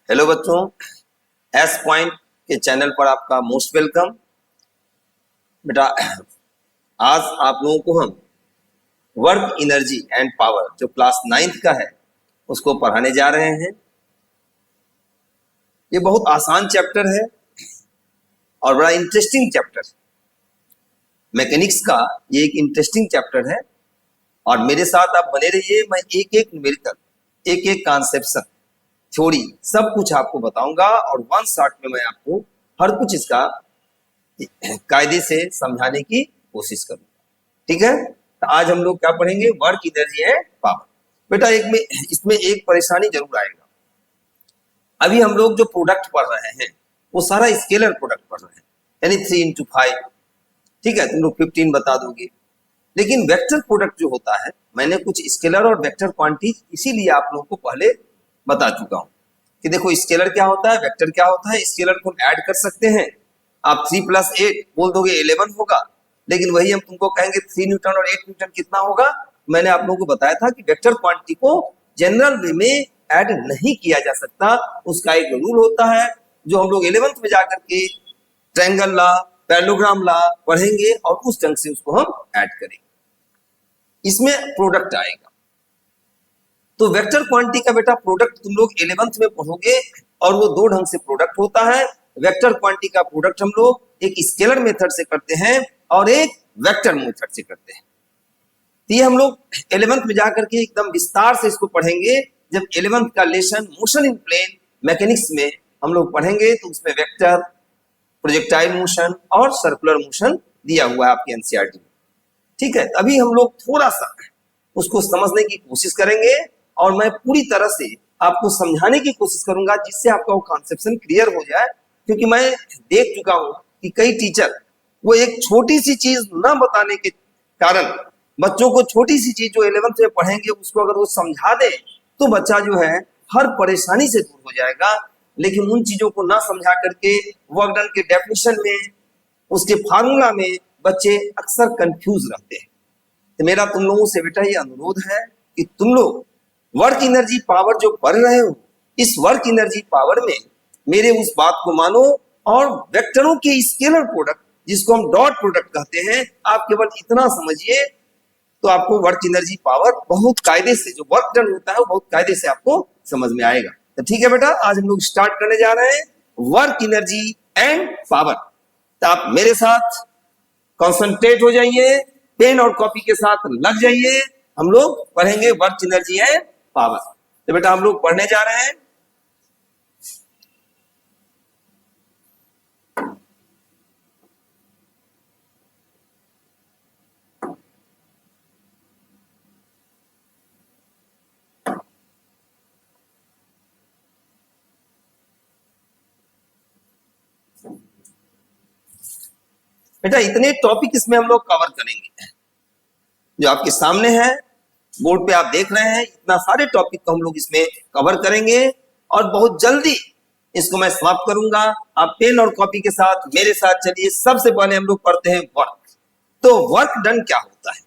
Hello बच्चों, S point के channel पर आपका मोस्ट वेलकम। बेटा, आज आप लोगों को हम वर्क एनर्जी एंड पावर जो क्लास 9th का है उसको पढ़ाने जा रहे हैं। ये बहुत आसान चैप्टर है और बड़ा इंटरेस्टिंग चैप्टर। मैकेनिक्स का ये एक इंटरेस्टिंग चैप्टर है और मेरे साथ आप बने रहिए। मैं एक एक न्यूमेरिकल, एक एक कॉन्सेप्शन, थ्योरी सब कुछ आपको बताऊंगा और वन शॉट में मैं आपको हर कुछ इसका कायदे से समझाने की कोशिश करूंगा। ठीक है, तो आज हम लोग क्या पढ़ेंगे? Work energy and power. बेटा, इसमें एक परेशानी जरूर आएगा। अभी हम लोग जो प्रोडक्ट पढ़ रहे हैं वो सारा स्केलर प्रोडक्ट पढ़ रहे हैं, यानी 3 × 5। ठीक है, तुम लोग 15 बता दोगे, लेकिन वेक्टर प्रोडक्ट जो होता है, मैंने कुछ स्केलर और वेक्टर क्वांटिटी इसीलिए आप लोगों को पहले बता चुका हूं कि देखो स्केलर क्या होता है, वेक्टर क्या होता है। स्केलर को हम ऐड कर सकते हैं, आप 3 + 8 बोल दोगे 11 होगा, लेकिन वही हम तुमको कहेंगे 3 न्यूटन और 8 न्यूटन कितना होगा। मैंने आप लोगों को बताया था कि वेक्टर क्वांटिटी को जनरल वे में ऐड नहीं किया जा सकता। उसका एक रूल होता है जो हम लोग 11th में जाकर के ट्रायंगल लॉ, पैरेललोग्राम लॉ पढ़ेंगे और उस ढंग से उसको हम ऐड करेंगे। इसमें प्रोडक्ट आएगा। तो वेक्टर क्वांटिटी का बेटा प्रोडक्ट तुम लोग 11th में पढ़ोगे और वो दो ढंग से प्रोडक्ट होता है। वेक्टर क्वांटिटी का प्रोडक्ट हम लोग एक स्केलर मेथड से करते हैं और एक वेक्टर मेथड से करते हैं। तो ये हम लोग 11th में जाकर के एकदम विस्तार से इसको पढ़ेंगे। जब 11th का lesson motion in plane mechanics में हम लोग पढ़ेंगे तो उसमें वेक्टर, प्रोजेक्टाइल मोशन और सर्कुलर मोशन दिया हुआ है आपके एनसीईआरटी में। ठीक है, अभी हम लोग थोड़ा सा उसको समझने की कोशिश करेंगे और मैं पूरी तरह से आपको समझाने की कोशिश करूंगा जिससे आपका वो कॉन्सेप्शन क्लियर हो जाए। क्योंकि मैं देख चुका हूं कि कई टीचर वो एक छोटी सी चीज न बताने के कारण बच्चों को छोटी सी चीज जो 11th में पढ़ेंगे उसको अगर वो समझा दे तो बच्चा जो है हर परेशानी से दूर हो जाएगा। लेकिन उन चीजों को ना समझा करके वर्क डन के डेफिनेशन में, उसके फार्मूला में बच्चे अक्सर कंफ्यूज रहते हैं। तो मेरा तुम लोगों से बेटा ये अनुरोध है कि तुम लोग वर्क एनर्जी पावर जो पढ़ रहे हो, इस वर्क एनर्जी पावर में मेरे उस बात को मानो और वेक्टरों के स्केलर प्रोडक्ट जिसको हम डॉट प्रोडक्ट कहते हैं, आप केवल इतना समझिए तो आपको वर्क एनर्जी पावर बहुत कायदे से, जो वर्क डन होता है वो बहुत कायदे से आपको समझ में आएगा। तो ठीक है बेटा, आज हम लोग स्टार्ट करने जा रहे हैं वर्क एनर्जी एंड पावर। तो आप मेरे साथ कॉन्सेंट्रेट हो जाइए, पेन और कॉपी के साथ लग जाइए। हम लोग पढ़ेंगे वर्क एनर्जी एंड पावर। तो बेटा हम लोग पढ़ने जा रहे हैं। बेटा इतने टॉपिक इसमें हम लोग कवर करेंगे जो आपके सामने है, बोर्ड पे आप देख रहे हैं। इतना सारे टॉपिक को हम लोग इसमें कवर करेंगे और बहुत जल्दी इसको मैं समाप्त करूंगा। आप पेन और कॉपी के साथ मेरे साथ चलिए। सबसे पहले हम लोग पढ़ते हैं वर्क। तो वर्क डन क्या होता है?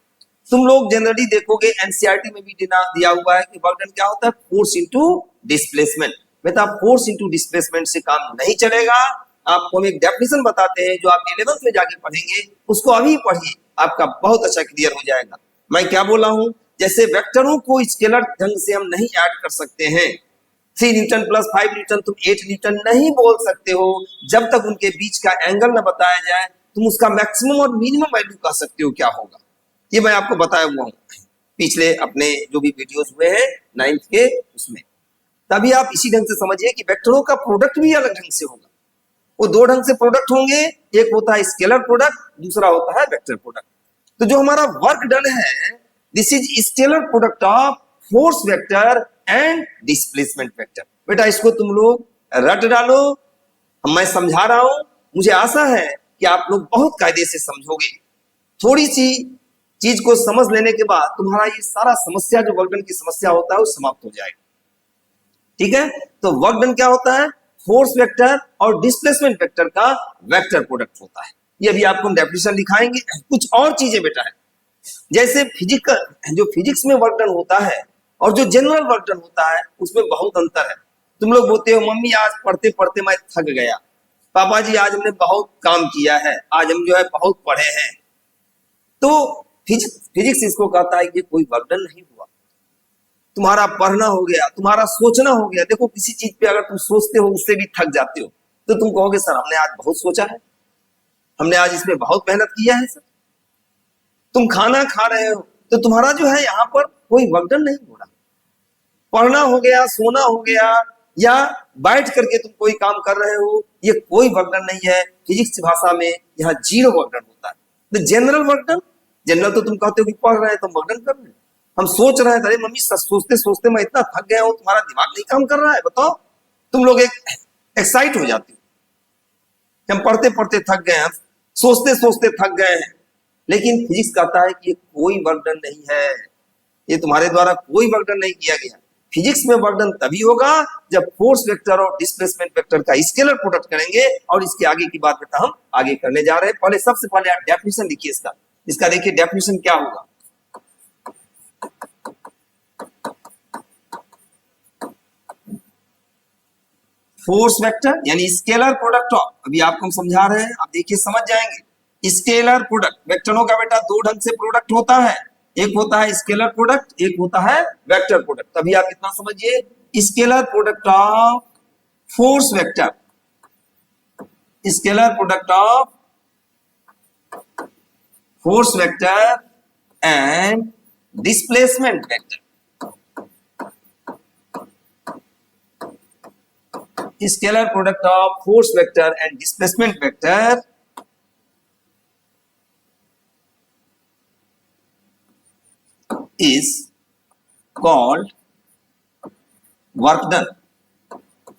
तुम लोग जनरली देखोगे एनसीईआरटी में भी दिया हुआ है कि वर्क डन क्या होता है? Force into displacement. बेटा फोर्स इनटू डिस्प्लेसमेंट से काम नहीं चलेगा। आपको हम एक डेफिनेशन बताते हैं जो आप 11th में जाके पढ़ेंगे, उसको अभी पढ़िए, आपका बहुत अच्छा क्लियर हो जाएगा। मैं क्या बोला हूं? जैसे वेक्टरों को स्केलर ढंग से हम नहीं ऐड कर सकते हैं। 3 न्यूटन + 5 न्यूटन तुम 8 न्यूटन नहीं बोल सकते हो जब तक उनके बीच का एंगल न बताया जाए। तुम उसका मैक्सिमम और मिनिमम वैल्यू कह सकते हो क्या होगा, ये मैं आपको बताया हुआ हूं पिछले अपने जो भी वीडियोस हुए हैं 9th के उसमें। तभी आप इसी ढंग से समझिए कि वेक्टरों का प्रोडक्ट भी अलग ढंग से होगा। वो दो ढंग से प्रोडक्ट होंगे, एक होता है स्केलर प्रोडक्ट, दूसरा होता है वेक्टर प्रोडक्ट। तो जो हमारा वर्क डन है, this is scalar product of force vector and displacement vector. बेटा इसको तुम लोग रट डालो, मैं समझा रहा हूं। मुझे आशा है कि आप लोग बहुत कायदे से समझोगे। थोड़ी सी चीज को समझ लेने के बाद तुम्हारा ये सारा समस्या जो वर्क डन की समस्या होता है वो समाप्त हो जाएगा। ठीक है, तो वर्क डन क्या होता है? फोर्स वेक्टर और डिस्प्लेसमेंट वेक्टर का वेक्टर प्रोडक्ट होता है। ये अभी आपको डेफिनेशन दिखाएंगे। कुछ और चीजें बेटा है, जैसे फिजिक्स में वर्क डन होता है और जो जनरल वर्क डन होता है उसमें बहुत अंतर है। तुम लोग बोलते हो मम्मी आज पढ़ते पढ़ते मैं थक गया, पापा जी आज हमने बहुत काम किया है, आज हम जो है बहुत पढ़े हैं। तो फिजिक्स इसको कहता है कि कोई बर्डन नहीं हुआ, तुम्हारा पढ़ना हो गया, तुम्हारा सोचना हो गया। देखो किसी चीज पे अगर तुम सोचते हो उससे भी थक जाते हो तो तुम कहोगे सर हमने आज बहुत सोचा है, हमने आज इसमें बहुत मेहनत किया है सर। तुम खाना खा रहे हो तो तुम्हारा जो है यहाँ पर कोई बर्डन नहीं हो रहा, पढ़ना हो गया, सोना हो गया, या बैठ करके तुम कोई काम कर रहे हो, ये कोई बर्डन नहीं है। फिजिक्स भाषा में यहाँ जीरो बर्डन होता है। तो जनरल बर्डन, जनरल तो तुम कहते हो कि पढ़ रहे हैं तो बर्डन कर रहे हैं, हम सोच रहे हैं, अरे मम्मी सोचते सोचते मैं इतना थक गया हूं, तुम्हारा दिमाग नहीं काम कर रहा है, बताओ। तुम लोग एक्साइट हो जाते हो, हम पढ़ते पढ़ते थक गए हैं, सोचते सोचते थक गए हैं। लेकिन फिजिक्स कहता है कि ये कोई बर्डन नहीं है, ये तुम्हारे द्वारा कोई बर्डन नहीं किया गया। फिजिक्स में बर्डन तभी होगा जब फोर्स वेक्टर और डिस्प्लेसमेंट वेक्टर का स्केलर प्रोडक्ट करेंगे, और इसके आगे की बात बेटा हम आगे करने जा रहे हैं। पहले सबसे पहले आप डेफिनेशन लिखिए इसका देखिए डेफिनेशन क्या होगा। फोर्स वेक्टर यानी स्केलर प्रोडक्ट ऑफ, अभी आपको हम समझा रहे हैं, आप देखिए समझ जाएंगे। स्केलर प्रोडक्ट, वेक्टरों का बेटा दो ढंग से प्रोडक्ट होता है, एक होता है स्केलर प्रोडक्ट, एक होता है वेक्टर प्रोडक्ट। तभी आप इतना समझिए, scalar product of force vector, scalar product of force vector and displacement vector, scalar product of force vector and displacement vector is called work done.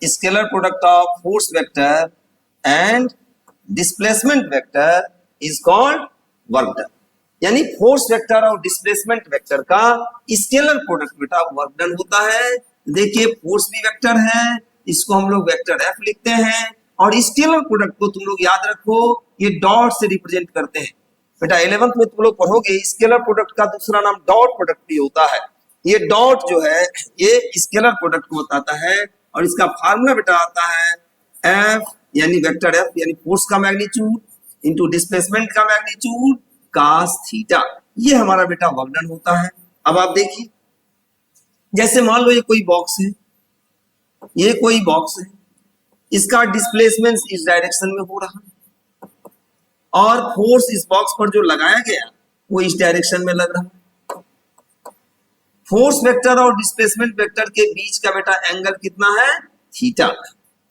Scalar product of force vector and displacement vector is called work done. यानी force vector और displacement vector का scalar product बेटा work done होता है। देखिए force भी vector है, इसको हम लोग वेक्टर एफ लिखते हैं, और स्केलर प्रोडक्ट को तुम लोग याद रखो ये डॉट से रिप्रेजेंट करते हैं। बेटा 11th में तुम लोग पढ़ोगे स्केलर प्रोडक्ट का दूसरा नाम डॉट प्रोडक्ट भी होता है। ये डॉट जो है ये स्केलर प्रोडक्ट को बताता है, और इसका फार्मूला बेटा आता है एफ यानी वेक्टर एफ यानी फोर्स का मैग्नीट्यूड इंटू डिस्प्लेसमेंट का मैग्नीट्यूड कास थीटा। ये हमारा बेटा वर्क डन होता है। अब आप देखिए, जैसे मान लो ये कोई बॉक्स है, ये कोई बॉक्स है, इसका डिस्प्लेसमेंट इस डायरेक्शन में हो रहा है, और फोर्स इस बॉक्स पर जो लगाया गया वो इस डायरेक्शन में लग रहा है। फोर्स वेक्टर और डिस्प्लेसमेंट वेक्टर के बीच का बेटा एंगल कितना है? थीटा।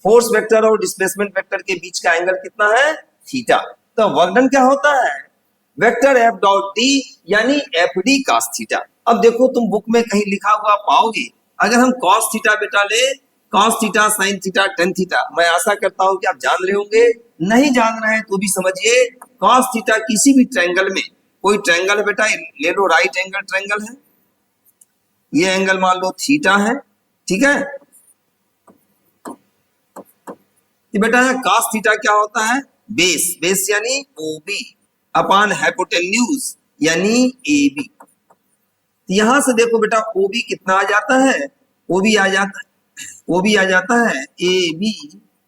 फोर्स वेक्टर और डिस्प्लेसमेंट वेक्टर के बीच का एंगल कितना है? थीटा। तो वर्क डन क्या होता है? वेक्टर एफ डॉट डी यानी एफ डी कॉस थीटा। अब देखो तुम बुक में कहीं लिखा हुआ पाओगे, अगर हम कॉस थीटा बेटा ले, cos theta sine theta tan theta, मैं आशा करता हूं कि आप जान रहे होंगे। नहीं जान रहे हैं तो भी समझिए, कॉस थीटा किसी भी ट्रायंगल में, कोई ट्रायंगल है बेटा ले लो, राइट एंगल ट्रायंगल है, ये एंगल मान लो थीटा है, ठीक है। ये बेटा कॉस थीटा क्या होता है? बेस, बेस यानी ओबी अपॉन हाइपोटेन्यूज यानी एबी। यहां से देखो बेटा ओबी कितना आ जाता है? ओबी आ जाता है, ओबी आ जाता है ए बी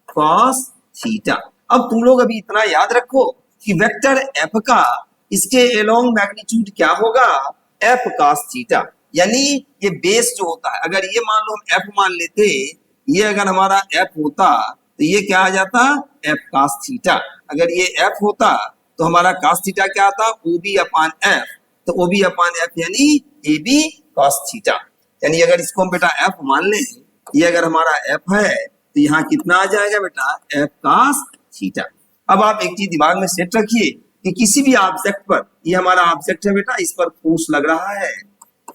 कॉस थीटा। अब तुम लोग अभी इतना याद रखो कि वेक्टर एफ का इसके एलोंग मैग्नीट्यूड क्या होगा? F cos theta. यानी ये बेस जो होता है, अगर ये मान लो हम एफ मान लेते, ये अगर हमारा एफ होता तो ये क्या आ जाता? F cos theta. अगर ये एफ होता तो हमारा कॉस थीटा क्या आता? ओबी अपॉन एफ। तो ओबी अपॉन एफ यानी ए बी कॉस थीटा। यानी अगर इसको हम बेटा एफ मान लें, ये अगर हमारा एफ है तो यहाँ कितना आ जाएगा बेटा? F cos theta. अब आप एक चीज दिमाग में सेट रखिए कि किसी भी ऑब्जेक्ट पर, ये हमारा ऑब्जेक्ट है बेटा, इस पर फोर्स लग रहा है,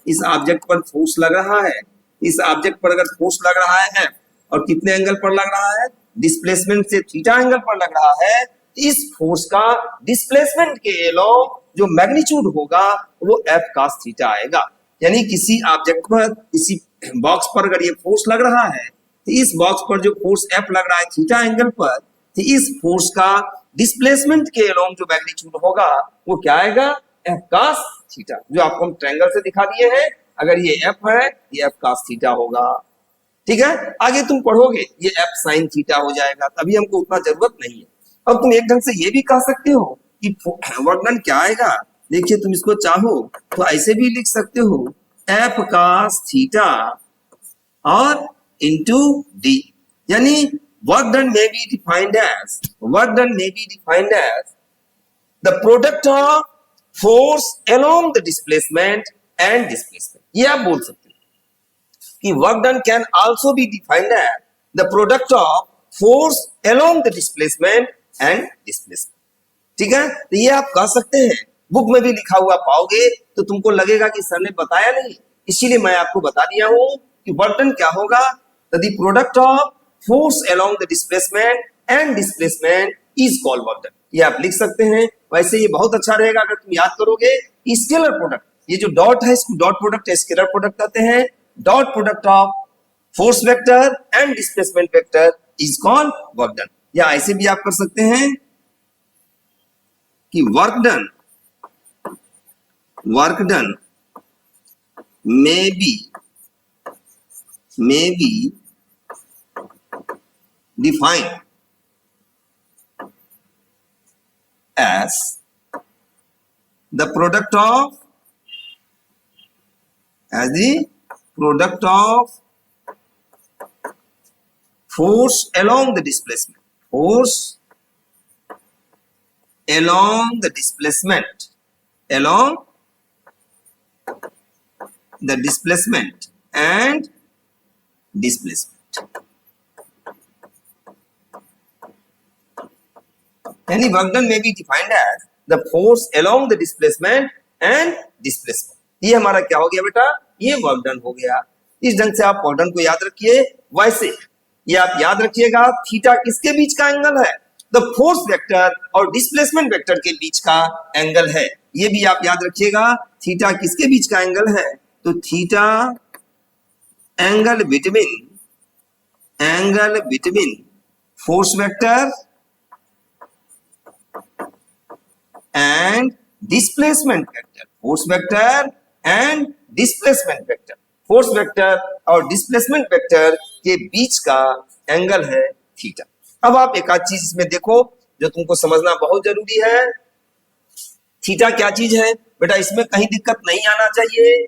इस ऑब्जेक्ट पर फोर्स लग रहा है, इस ऑब्जेक्ट पर अगर फोर्स लग रहा है एफ, और कितने एंगल पर लग रहा है? डिस्प्लेसमेंट से थीटा एंगल पर लग रहा है। इस फोर्स का डिस्प्लेसमेंट के एलोंग जो मैग्नीट्यूड होगा वो एफ कॉस थीटा आएगा। यानी किसी ऑब्जेक्ट पर, किसी बॉक्स पर अगर ये फोर्स लग रहा है तो इस बॉक्स पर जो फोर्स एफ लग रहा है थीटा एंगल पर, तो इस फोर्स का डिस्प्लेसमेंट के अलोंग जो मैग्नीट्यूड होगा वो क्या आएगा? F cos theta. जो आपको हम ट्रायंगल से दिखा दिए हैं, अगर ये एफ है ये एफ कॉस थीटा होगा, ठीक है, आगे तुम पढ़ोगे ये एफ साइन थीटा हो जाएगा, तभी हमको उतना जरूरत नहीं है। अब तुम एक ढंग से ये भी कह सकते हो कि वर्क डन क्या आएगा। देखिए तुम इसको चाहो तो ऐसे भी लिख सकते हो, एफ कास थीटा और इंटू डी, यानी work done may be defined as the product of force along the displacement and displacement. ये आप बोल सकते हो कि work done can also be defined as the product of force along the displacement and displacement. ठीक है, तो ये आप कह सकते हैं, बुक में भी लिखा हुआ पाओगे तो तुमको लगेगा कि सर ने बताया नहीं, इसीलिए मैं आपको बता दिया हूं कि वर्क डन क्या होगा, the product of force along the displacement and displacement is called work done. ये आप लिख सकते हैं। वैसे ये बहुत अच्छा रहेगा अगर तुम याद करोगे, स्केलर प्रोडक्ट, ये जो डॉट है इसको डॉट प्रोडक्ट स्केलर प्रोडक्ट कहते हैं। Dot product of force vector and displacement vector is called work done. या ऐसे भी आप कर सकते हैं कि work done may be defined as the product of force along the displacement, along the displacement and displacement, यानी वर्क डन में भी defined as the force along the displacement and displacement. ये हमारा क्या हो गया बेटा, ये वर्क डन हो गया। इस ढंग से आप वर्क डन को याद रखिए। वैसे ये आप याद रखिएगा, थीटा किसके बीच का एंगल है, द फोर्स वेक्टर और डिस्प्लेसमेंट वेक्टर के बीच का एंगल है। ये भी आप याद रखिएगा, थीटा किसके बीच का एंगल है, तो theta angle between force vector and displacement vector, force vector and displacement vector, force vector और डिस्प्लेसमेंट वेक्टर के बीच का एंगल है थीटा। अब आप एक आध चीज इसमें देखो जो तुमको समझना बहुत जरूरी है। थीटा क्या चीज है बेटा, इसमें कहीं दिक्कत नहीं आना चाहिए।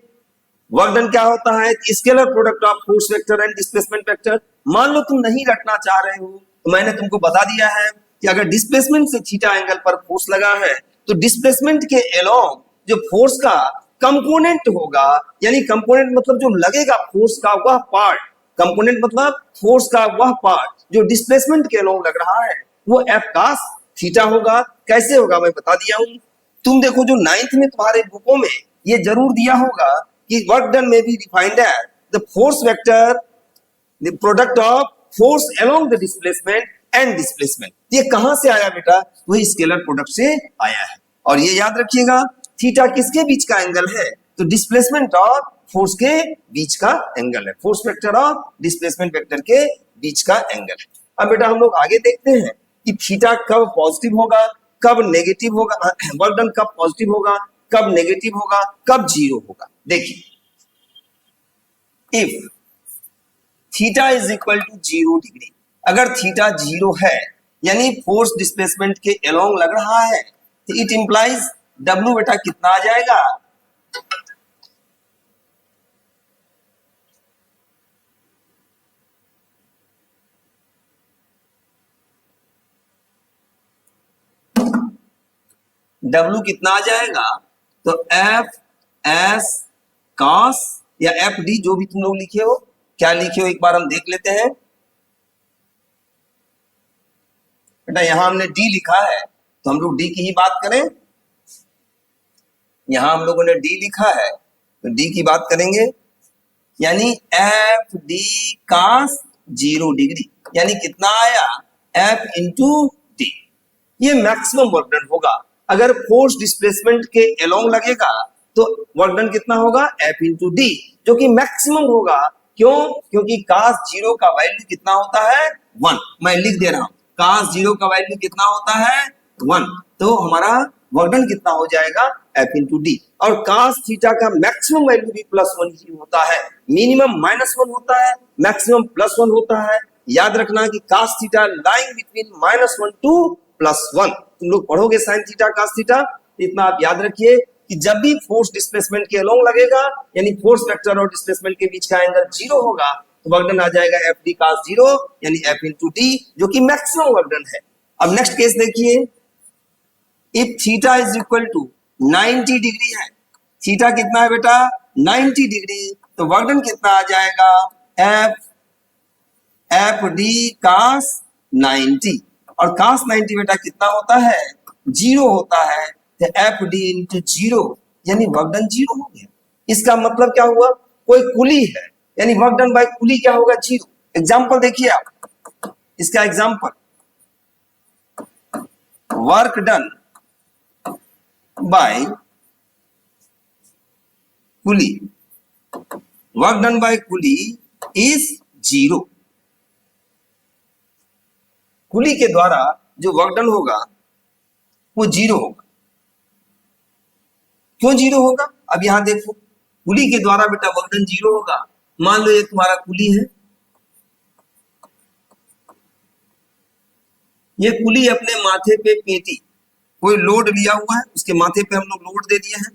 वर्क डन क्या होता है, scalar product of force vector and displacement vector. मान लो तुम नहीं रटना चाह रहे हो तो मैंने तुमको बता दिया है कि अगर डिस्प्लेसमेंट से थीटा एंगल पर फोर्स लगा है तो डिस्प्लेसमेंट के अलोंग जो फोर्स का कंपोनेंट होगा, यानी कंपोनेंट मतलब जो लगेगा फोर्स का वह पार्ट, कंपोनेंट मतलब फोर्स का वह पार्ट जो डिस्प्लेसमेंट के अलोंग लग रहा है, वो एफ कास थीटा होगा। कैसे होगा मैं बता दिया हूं। तुम देखो जो 9th में तुम्हारे बुकों में ये जरूर दिया होगा कि वर्क डन में भी डिफाइंड है the force vector the product of force along the displacement and displacement. ये कहां से आया बेटा, वही स्केलर प्रोडक्ट से आया है। और ये याद रखिएगा, थीटा किसके बीच का एंगल है, तो डिस्प्लेसमेंट और फोर्स के बीच का एंगल है, फोर्स वेक्टर और डिस्प्लेसमेंट वेक्टर के बीच का एंगल है। अब बेटा हम लोग आगे देखते हैं कि थीटा कब पॉजिटिव होगा, कब नेगेटिव होगा, वर्क डन कब पॉजिटिव होगा, कब नेगेटिव होगा, कब जीरो होगा। देखिए, if theta is equal to 0 degree, अगर थीटा 0 है यानी फोर्स डिस्प्लेसमेंट के अलोंग लग रहा है, तो इट इंप्लाइज W बेटा कितना आ जाएगा, W कितना आ जाएगा, तो एफ एस कॉस या एफ डी, जो भी तुम लोग लिखे हो, क्या लिखे हो एक बार हम देख लेते हैं। बेटा यहां हमने डी लिखा है तो हम लोग डी की ही बात करें। यहां हम लोगों ने डी लिखा है तो डी की बात करेंगे, यानी एफ डी कॉस 0 डिग्री, यानी कितना आया, एफ इंटू डी। ये मैक्सिमम वर्क डन होगा। अगर फोर्स डिस्प्लेसमेंट के अलोंग लगेगा तो वर्क डन कितना होगा, एफ इंटू डी, जो कि मैक्सिमम होगा। क्यों, क्योंकि cos 0 का वैल्यू कितना होता है, 1। मैं लिख दे रहा हूं, cos 0 का वैल्यू कितना होता है, 1। तो हमारा वर्कडन कितना हो जाएगा F इंटू डी। और cos थीटा का मैक्सिमम वैल्यू भी +1 ही होता है, मिनिमम -1 होता है, मैक्सिमम +1 होता है। याद रखना कि cos theta lying between -1 to +1। तुम लोग पढ़ोगे sin थीटा cos थीटा, इतना आप याद रखिए कि जब भी फोर्स डिस्प्लेसमेंट के अलोंग लगेगा, यानी फोर्स वेक्टर और डिस्प्लेसमेंट के बीच का एंगल 0 होगा, तो वर्कडन आ जाएगा एफ डी cos 0 यानी F इंटू डी, जो कि मैक्सिमम वर्कडन है। अब नेक्स्ट केस देखिए, if theta is equal to 90 degree है, थीटा कितना है बेटा 90 डिग्री, तो वर्कडन कितना आ जाएगा एफ डी cos 90, और cos 90 बेटा कितना होता है 0 होता है, तो एफ डी इंटू 0 यानी वर्कडन 0 हो गया। इसका मतलब क्या हुआ, कोई कुली है यानी वर्कडन बाय कुली क्या होगा 0। एग्जांपल देखिए आप, इसका example work done by coolie, work done by coolie is 0। कुली के द्वारा जो वर्क डन होगा वो 0 होगा। क्यों 0 होगा, अब यहां देखो, कुली के द्वारा बेटा वर्कडन 0 होगा। मान लो ये तुम्हारा कुली है, ये कुली अपने माथे पे पेटी कोई लोड लिया हुआ है, उसके माथे पे हम लोग लोड दे दिए हैं।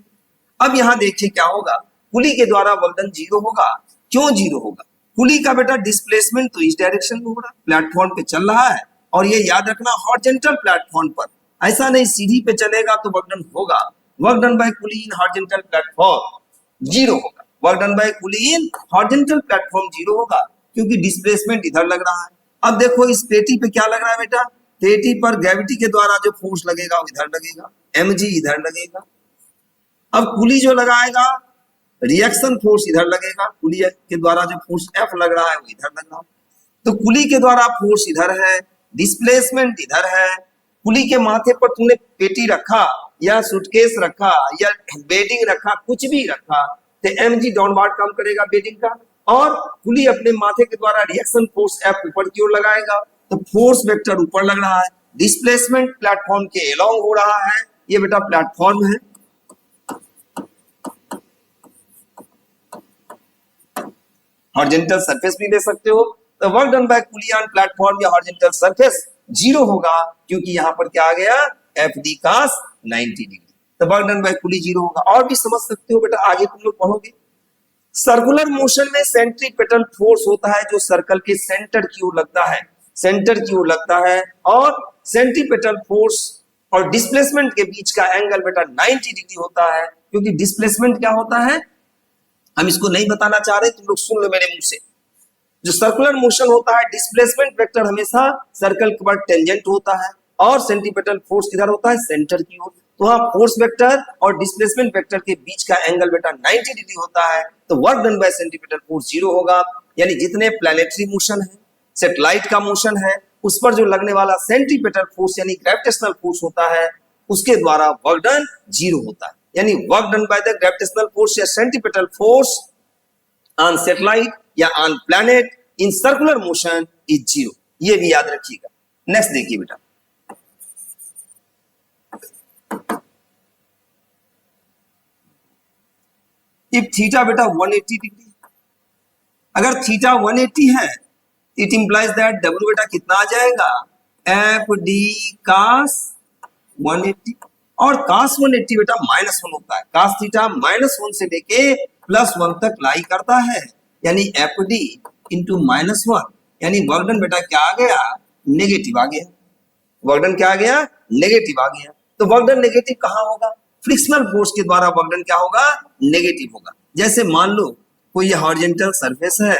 अब यहां देखिए क्या होगा, कुली के द्वारा वर्कडन 0 होगा। क्यों 0 होगा, कुली का बेटा डिस्प्लेसमेंट तो इस डायरेक्शन में हो रहा है, प्लेटफॉर्म पे चल रहा है, और ये याद रखना हॉरिजॉन्टल प्लेटफॉर्म पर, ऐसा नहीं सीढ़ी पे चलेगा तो वर्कडन होगा। Work done by coolie in horizontal platform 0 होगा, work done by coolie in horizontal platform 0 होगा, क्योंकि डिस्प्लेसमेंट इधर लग रहा है। अब देखो इस पेटी पे क्या लग रहा है बेटा, पेटी पर ग्रेविटी के द्वारा जो फोर्स लगेगा वो इधर लगेगा, mg इधर लगेगा। अब कुली जो लगाएगा रिएक्शन फोर्स इधर लगेगा, कुली के द्वारा जो फोर्स F लग रहा है वो इधर लग रहा है, तो कुली के द्वारा फोर्स इधर है, डिस्प्लेसमेंट इधर है। कुली के माथे पर तुमने पेटी रखा या सूटकेस रखा या बेडिंग रखा, कुछ भी रखा, तो mg डाउनवर्ड काम करेगा बेडिंग का, और कुली अपने माथे के द्वारा रिएक्शन फोर्स F ऊपर की ओर लगाएगा, तो फोर्स वेक्टर ऊपर लग रहा है, डिस्प्लेसमेंट प्लेटफॉर्म के अलोंग हो रहा है। ये बेटा प्लेटफॉर्म है, हॉरिजॉन्टल सरफेस भी ले सकते हो, तो work done by coolie on platform या हॉरिजॉन्टल सरफेस 0 होगा, क्योंकि यहां पर क्या आ गया एफ डी cos 90 डिग्री, तो वर्क डन बाय कुली 0 होगा। और भी समझ सकते हो बेटा, आगे तुम लोग पढ़ोगे। सर्कुलर मोशन में सेंट्रीपेटल फोर्स होता है जो सर्कल के सेंटर की ओर लगता है, सेंटर की ओर लगता है, और सेंट्रीपेटल फोर्स और डिस्प्लेसमेंट के बीच का एंगल बेटा 90 डिग्री होता है, क्योंकि डिस्प्लेसमेंट क्या होता है हम इसको नहीं बताना चाह रहे, तुम लोग सुन लो मेरे मुंह से। जो सर्कुलर मोशन होता है, डिस्प्लेसमेंट वेक्टर हमेशा सर्कल के बाद टेंजेंट होता है, और सेंट्रीपेटल फोर्स किधर होता है सेंटर की ओर। तो वहां फोर्स वेक्टर और डिस्प्लेसमेंट वेक्टर के बीच का एंगल बेटा 90 डिग्री होता है, तो work done bye centripetal force 0 होगा। यानी जितने प्लैनेटरी मोशन है, सैटेलाइट का मोशन है, उस पर जो लगने वाला सेंट्रीपेटल फोर्स यानी ग्रेविटेशनल फोर्स होता है, उसके द्वारा वर्क डन 0 होता है। यानी work done by the gravitational force या सेंट्रीपेटल फोर्स ऑन सैटेलाइट या on planet in circular motion is 0, ये भी याद रखिएगा। नेक्स्ट देखिए बेटा, इफ थीटा बेटा 180 डिग्री, अगर थीटा 180 है, इट इंप्लाइज दैट डब्ल्यू बेटा कितना आ जाएगा एफ डी cos 180, और cos 180 बेटा -1 होता है, cos थीटा -1 से लेके +1 तक लाई करता है, यानी एफ डी इंटू -1, यानी वर्क डन बेटा क्या आ गया नेगेटिव आ गया, वर्क डन क्या आ गया नेगेटिव आ गया। तो वर्क डन नेगेटिव कहां होगा, फ्रिक्शनल फोर्स के द्वारा वर्क डन क्या होगा नेगेटिव होगा। जैसे मान लो कोई ये हॉरिजॉन्टल सरफेस है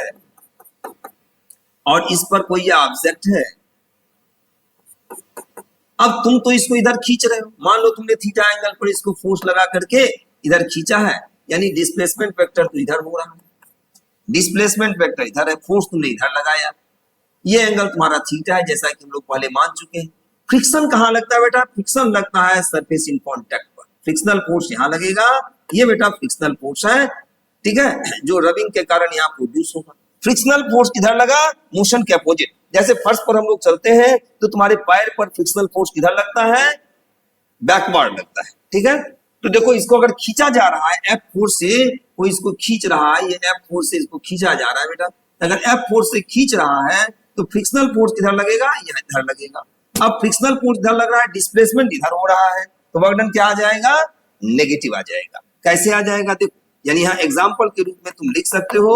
और इस पर कोई ये ऑब्जेक्ट है, अब तुम तो इसको इधर खींच रहे हो, मान लो तुमने थीटा एंगल पर इसको फोर्स लगा करके इधर खींचा है, यानी डिस्प्लेसमेंट वेक्टर तो इधर हो रहा है, डिस्प्लेसमेंट वेक्टर इधर है, फोर्स तुमने इधर लगाया, ये एंगल तुम्हारा थीटा है, जैसा कि हम लोग पहले मान चुके हैं। फ्रिक्शन कहां लगता है बेटा, फ्रिक्शन लगता है सरफेस इन कांटेक्ट पर, फ्रिक्शनल फोर्स यहां लगेगा, ये बेटा फ्रिक्शनल फोर्स है, ठीक है, जो रबिंग के कारण यहां प्रोड्यूस होगा। फ्रिक्शनल फोर्स किधर लगा, मोशन के अपोजिट। जैसे फर्श पर हम लोग चलते हैं तो तुम्हारे पैर पर फ्रिक्शनल फोर्स किधर लगता है बैकवर्ड लगता है, ठीक है। तो देखो इसको अगर खींचा जा रहा है F4 से, कोई इसको खींच रहा है, ये F4 से इसको खींचा जा रहा है बेटा, अगर F4 से खींच रहा है तो फ्रिक्शनल फोर्स किधर लगेगा, यह इधर लगेगा। अब फ्रिक्शनल फोर्स इधर लग रहा है, डिस्प्लेसमेंट इधर हो रहा है, तो वर्क डन क्या आ जाएगा, नेगेटिव आ जाएगा। कैसे आ जाएगा देखो, यानी यहाँ एग्जाम्पल के रूप में तुम लिख सकते हो,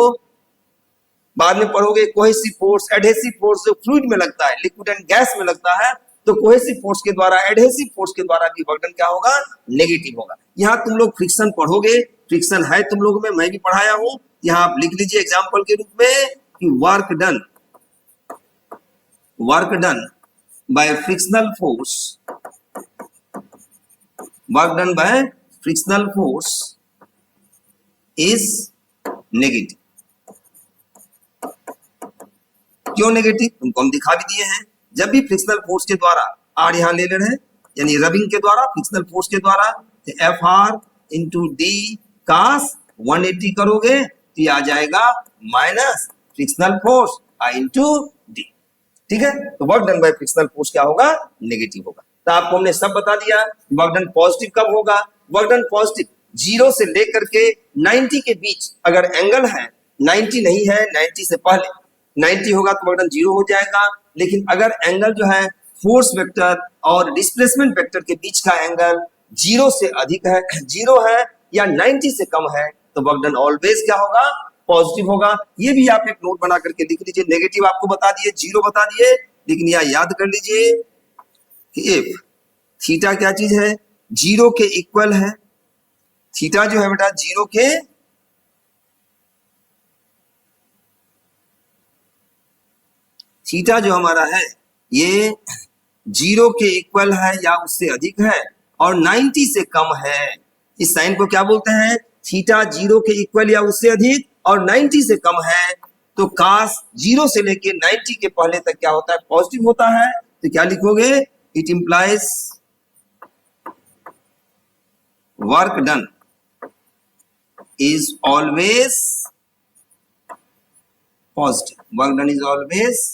बाद में पढ़ोगे कोहेसिव फोर्स, एडहेसिव फोर्स जो फ्लूइड में लगता है, लिक्विड एंड गैस में लगता है, तो कोहेसिव फोर्स के द्वारा, एडहेसिव फोर्स के द्वारा भी वर्क डन क्या होगा, नेगेटिव होगा। यहाँ तुम लोग फ्रिक्शन पढ़ोगे, फ्रिक्शन है तुम लोग में, मैं भी पढ़ाया हूं, यहाँ आप लिख लीजिए एग्जाम्पल के रूप में कि work done bye frictional force, work done bye frictional force is negative. क्यों नेगेटिव, तुमको हम दिखा भी दिए हैं। जब भी फ्रिक्शनल फोर्स के द्वारा, आर यहां ले रहे हैं, यानी रबिंग के द्वारा, फ्रिक्शनल फोर्स के द्वारा, एफ आर इंटू डी कास 180 करोगे तो ये आ जाएगा माइनस फ्रिक्शनल फोर्स आई इंटू डी, ठीक है। तो work done bye frictional force क्या होगा, नेगेटिव होगा। तो आपको हमने सब बता दिया। वर्क डन पॉजिटिव कब होगा, वर्क डन पॉजिटिव 0 से लेकर के 90 के बीच अगर एंगल है, 90 नहीं है, 90 से पहले 90 होगा तो वर्क डन 0 हो जाएगा। लेकिन अगर एंगल जो है फोर्स वेक्टर और डिस्प्लेसमेंट वेक्टर के बीच का एंगल 0 से अधिक है, 0 है या 90 से कम है, तो वर्क डन ऑलवेज क्या होगा, पॉजिटिव होगा। ये भी आप एक नोट बना करके लिख लीजिए। नेगेटिव आपको बता दिए, 0 बता दिए, लेकिन यह याद कर लीजिए कि इफ थीटा क्या चीज है, 0 के इक्वल है, थीटा जो है बेटा 0 के थीटा जो हमारा है ये 0 के इक्वल है या उससे अधिक है और 90 से कम है, इस साइन को क्या बोलते हैं, थीटा 0 के इक्वल या उससे अधिक और 90 से कम है, तो कास 0 से लेके 90 के पहले तक क्या होता है, पॉजिटिव होता है। तो क्या लिखोगे, it implies work done is always positive, work done is always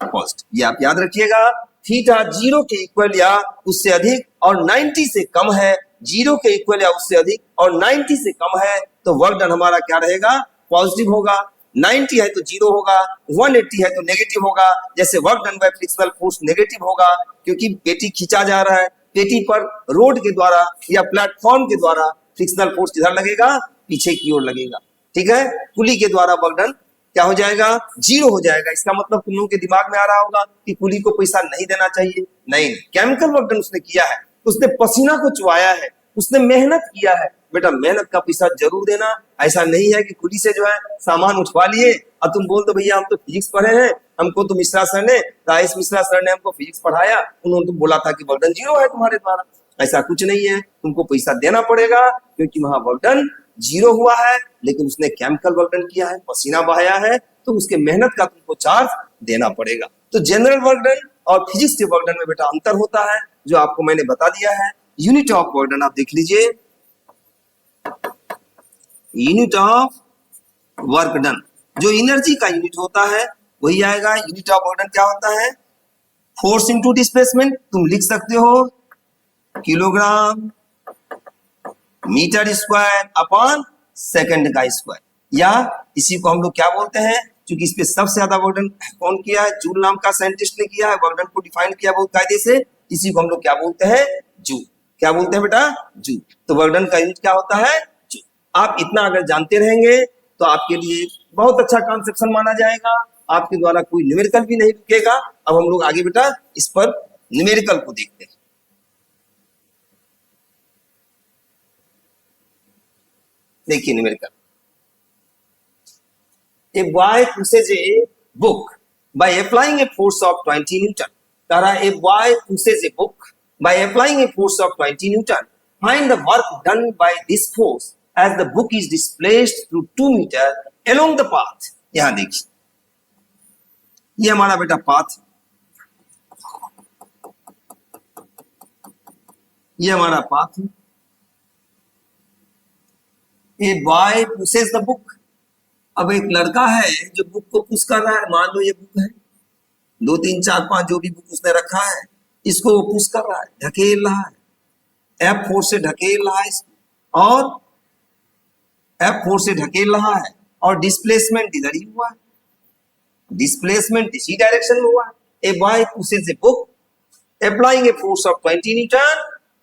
positive. ये आप याद रखिएगा, थीटा 0 के इक्वल या उससे अधिक और 90 से कम है, 0 के इक्वल या उससे अधिक और 90 से कम है, तो वर्क डन हमारा क्या रहेगा, पॉजिटिव होगा। 90 है तो 0 होगा, 180 है तो नेगेटिव होगा। जैसे work done bye frictional force negative होगा क्योंकि पेटी खींचा जा रहा है, पेटी पर रोड के द्वारा या प्लेटफॉर्म के द्वारा फ्रिक्शनल फोर्स किधर लगेगा, पीछे की ओर लगेगा, ठीक है। पुली के द्वारा वर्क डन क्या हो जाएगा, 0 हो जाएगा। इसका मतलब तुम लोगों के दिमाग में आ रहा होगा कि कुली को पैसा नहीं देना चाहिए, नहीं, केमिकल वर्क डन उसने किया है, उसने पसीना को चुवाया है, उसने मेहनत किया है, बेटा मेहनत का पैसा जरूर देना। ऐसा नहीं है कि कुली से जो है सामान उठवा लिए और तुम बोल दो भैया हम तो फिजिक्स पढ़े हैं, हमको तो मिश्रा सर ने, राजेश मिश्रा सर ने हमको फिजिक्स पढ़ाया, उन्होंने तो बोला था कि वर्क डन 0 है तुम्हारे द्वारा। ऐसा कुछ नहीं है, तुमको पैसा देना पड़ेगा क्योंकि वहां वर्क डन 0 हुआ है, लेकिन उसने केमिकल वर्क डन किया है, पसीना बहाया है, तो उसके मेहनत का तुमको चार्ज देना पड़ेगा। तो जनरल वर्क डन और फिजिक्स के वर्क डन में बेटा अंतर होता है, जो आपको मैंने बता दिया है। यूनिट ऑफ वर्क डन आप देख लीजिए, यूनिट ऑफ वर्क डन जो एनर्जी का यूनिट होता है वही आएगा। यूनिट ऑफ वर्क डन क्या होता है, फोर्स इनटू डिस्प्लेसमेंट, तुम लिख सकते हो kilogram metre square upon second का स्क्वायर, या इसी को हम लोग क्या बोलते हैं, क्योंकि इस पे सबसे ज्यादा वर्क डन कौन किया है, जूल नाम का साइंटिस्ट ने किया है, वर्क डन को डिफाइन किया बहुत कायदे से, इसी को हम लोग क्या बोलते हैं, जूल। क्या बोलते हैं बेटा, जूल। तो वर्क डन का यूनिट क्या होता है, जूल। आप इतना अगर जानते रहेंगे तो आपके लिए बहुत अच्छा कॉन्सेप्शन माना जाएगा, आपके द्वारा कोई न्यूमेरिकल भी नहीं रुकेगा। अब हम लोग आगे बेटा इस पर न्यूमेरिकल को देखते हैं। देखिए numerical, a boy pushes a book by applying a force of 20 Newton. कह रहा है a boy pushes a book by applying a force of 20 Newton. Find the work done by this force as the book is displaced through 2 meter along the path. यहां देखिए, ये हमारा बेटा path, ये हमारा पाथ है। A boy pushes the book. अब एक लड़का है जो बुक को पुश कर रहा है, मान लो ये बुक है, 2 3 4 5 जो भी बुक उसने रखा है, इसको वो पुश कर रहा है, ढकेल रहा है, F फोर्स से ढकेल रहा है इसको, और F फोर्स से ढकेल रहा है, और डिस्प्लेसमेंट इधर ही हुआ है, डिस्प्लेसमेंट इसी डायरेक्शन में हुआ है। A boy pushes a book applying a force of 20 Newton,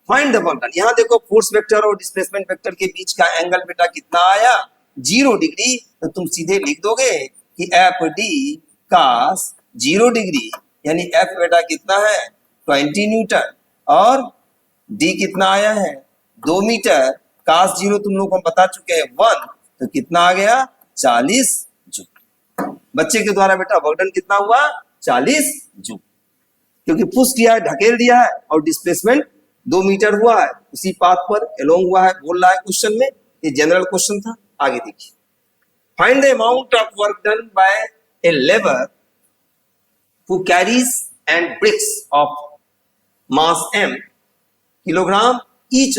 find the work done. यहां देखो फोर्स वेक्टर और डिस्प्लेसमेंट वेक्टर के बीच का एंगल बेटा कितना आया, 0 डिग्री। तो तुम सीधे लिख दोगे कि एफ डी cos 0 डिग्री, यानी एफ बेटा कितना है 20 न्यूटन, और डी कितना आया है 2 मीटर, cos 0 तुम लोग को बता चुके हैं 1, तो कितना आ गया 40 जूल। बच्चे के द्वारा बेटा वर्क डन कितना हुआ 40 जूल, क्योंकि पुश किया है, ढकेल दिया है, और डिस्प्लेसमेंट 2 मीटर हुआ है, उसी पाथ पर एलोंग हुआ है, बोल रहा है क्वेश्चन में। ये जनरल क्वेश्चन था। आगे देखिए, find the amount of work done by a labour who carries and bricks of mass m kilogram each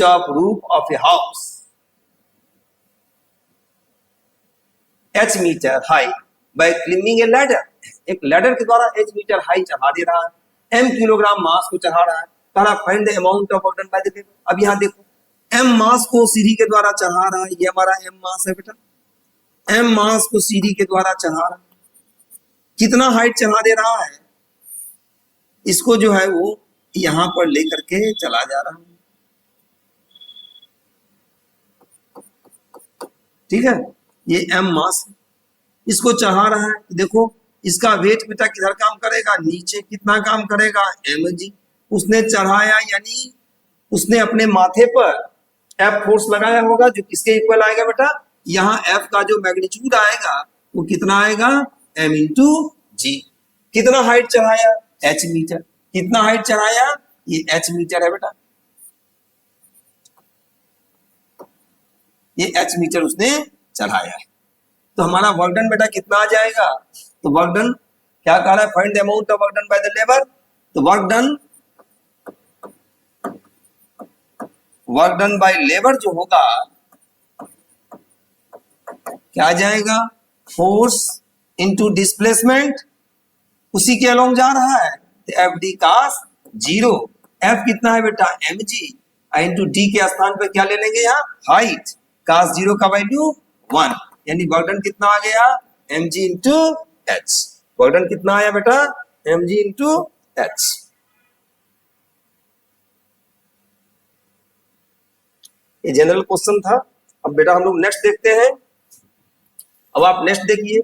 of roof of a house h metre high by climbing a ladder. एक ladder के द्वारा h metre high चढ़ा दे रहा है, m kilogram mass को चढ़ा रहा है, कहा find the amount of work done by the labour. अब यहां देखो m मास को सीढ़ी के द्वारा चढ़ा रहा है, ये हमारा m मास है बेटा, m मास को सीढ़ी के द्वारा चढ़ा रहा है, कितना हाइट चढ़ा दे रहा है, इसको जो है वो यहां पर लेकर के चला जा रहा है, ठीक है, ये m मास है, इसको चढ़ा रहा है। देखो इसका वेट बेटा किधर काम करेगा, नीचे। कितना काम करेगा mg। उसने चढ़ाया यानी उसने अपने माथे पर F फोर्स लगाया होगा, जो किसके इक्वल आएगा बेटा, यहाँ F का जो मैग्नीट्यूड आएगा वो कितना आएगा m इंटू जी। कितना हाइट चढ़ाया h मीटर, कितना हाइट चढ़ाया, ये h मीटर है बेटा, ये h मीटर उसने चढ़ाया है। तो हमारा वर्क डन बेटा कितना आ जाएगा, तो वर्क डन क्या कह रहा है, find the amount of work done by the labour. तो वर्क डन बाय लेबर जो होगा क्या आ जाएगा, फोर्स इनटू डिस्प्लेसमेंट, उसी के अलोंग जा रहा है, तो एफ डी cos 0, एफ कितना है बेटा mg, इनटू डी के स्थान पर क्या ले लेंगे यहाँ हाइट, cos 0 का वैल्यू 1, यानी वर्क डन कितना आ गया mg into h। Work done कितना आया बेटा mg इंटू h। ये जनरल क्वेश्चन था। अब बेटा हम लोग नेक्स्ट देखते हैं। अब आप नेक्स्ट देखिए,